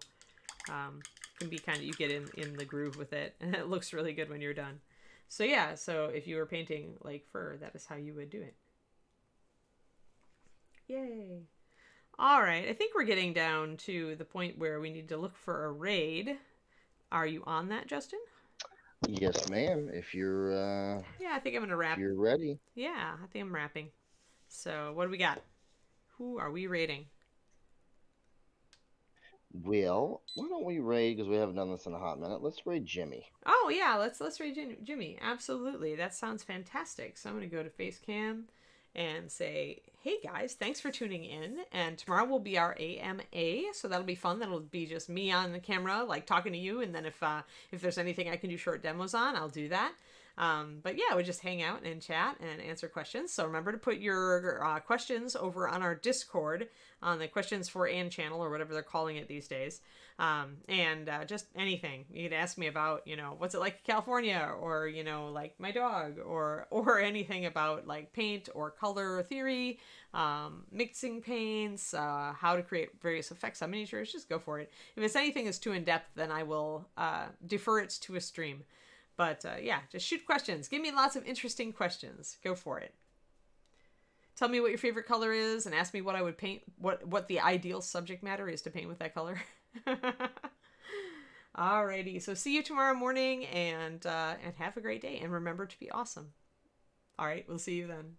Can be kind of, you get in the groove with it, and it looks really good when you're done. So yeah, so if you were painting like fur, that is how you would do it. Yay. All right, I think we're getting down to the point where we need to look for a raid. Are you on that, Justin? Yes, ma'am. If you're Yeah, I think I'm gonna wrap. if you're ready. Yeah, I think I'm wrapping. So what do we got? Who are we raiding? Well, why don't we raid, because we haven't done this in a hot minute. Let's raid Jimmy. Oh yeah, let's raid Jimmy. Absolutely, that sounds fantastic. So I'm gonna go to Facecam and say, hey guys, thanks for tuning in. And tomorrow will be our AMA, so that'll be fun. That'll be just me on the camera, like talking to you. And then if there's anything I can do short demos on, I'll do that. But yeah, we just hang out and chat and answer questions. So remember to put your questions over on our Discord on the Questions for Anne channel, or whatever they're calling it these days. And just anything you can ask me about, what's it like in California, or, like my dog, or anything about like paint or color theory, mixing paints, how to create various effects on miniatures. Just go for it. If it's anything that's too in-depth, then I will defer it to a stream. But yeah, just shoot questions. Give me lots of interesting questions. Go for it. Tell me what your favorite color is, and ask me what I would paint, what the ideal subject matter is to paint with that color. Alrighty, so see you tomorrow morning, and have a great day, and remember to be awesome. All right, we'll see you then.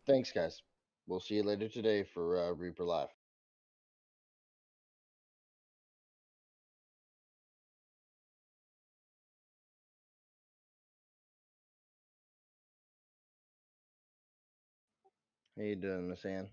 Thanks, guys. We'll see you later today for Reaper Live. How you doing, Miss Ann?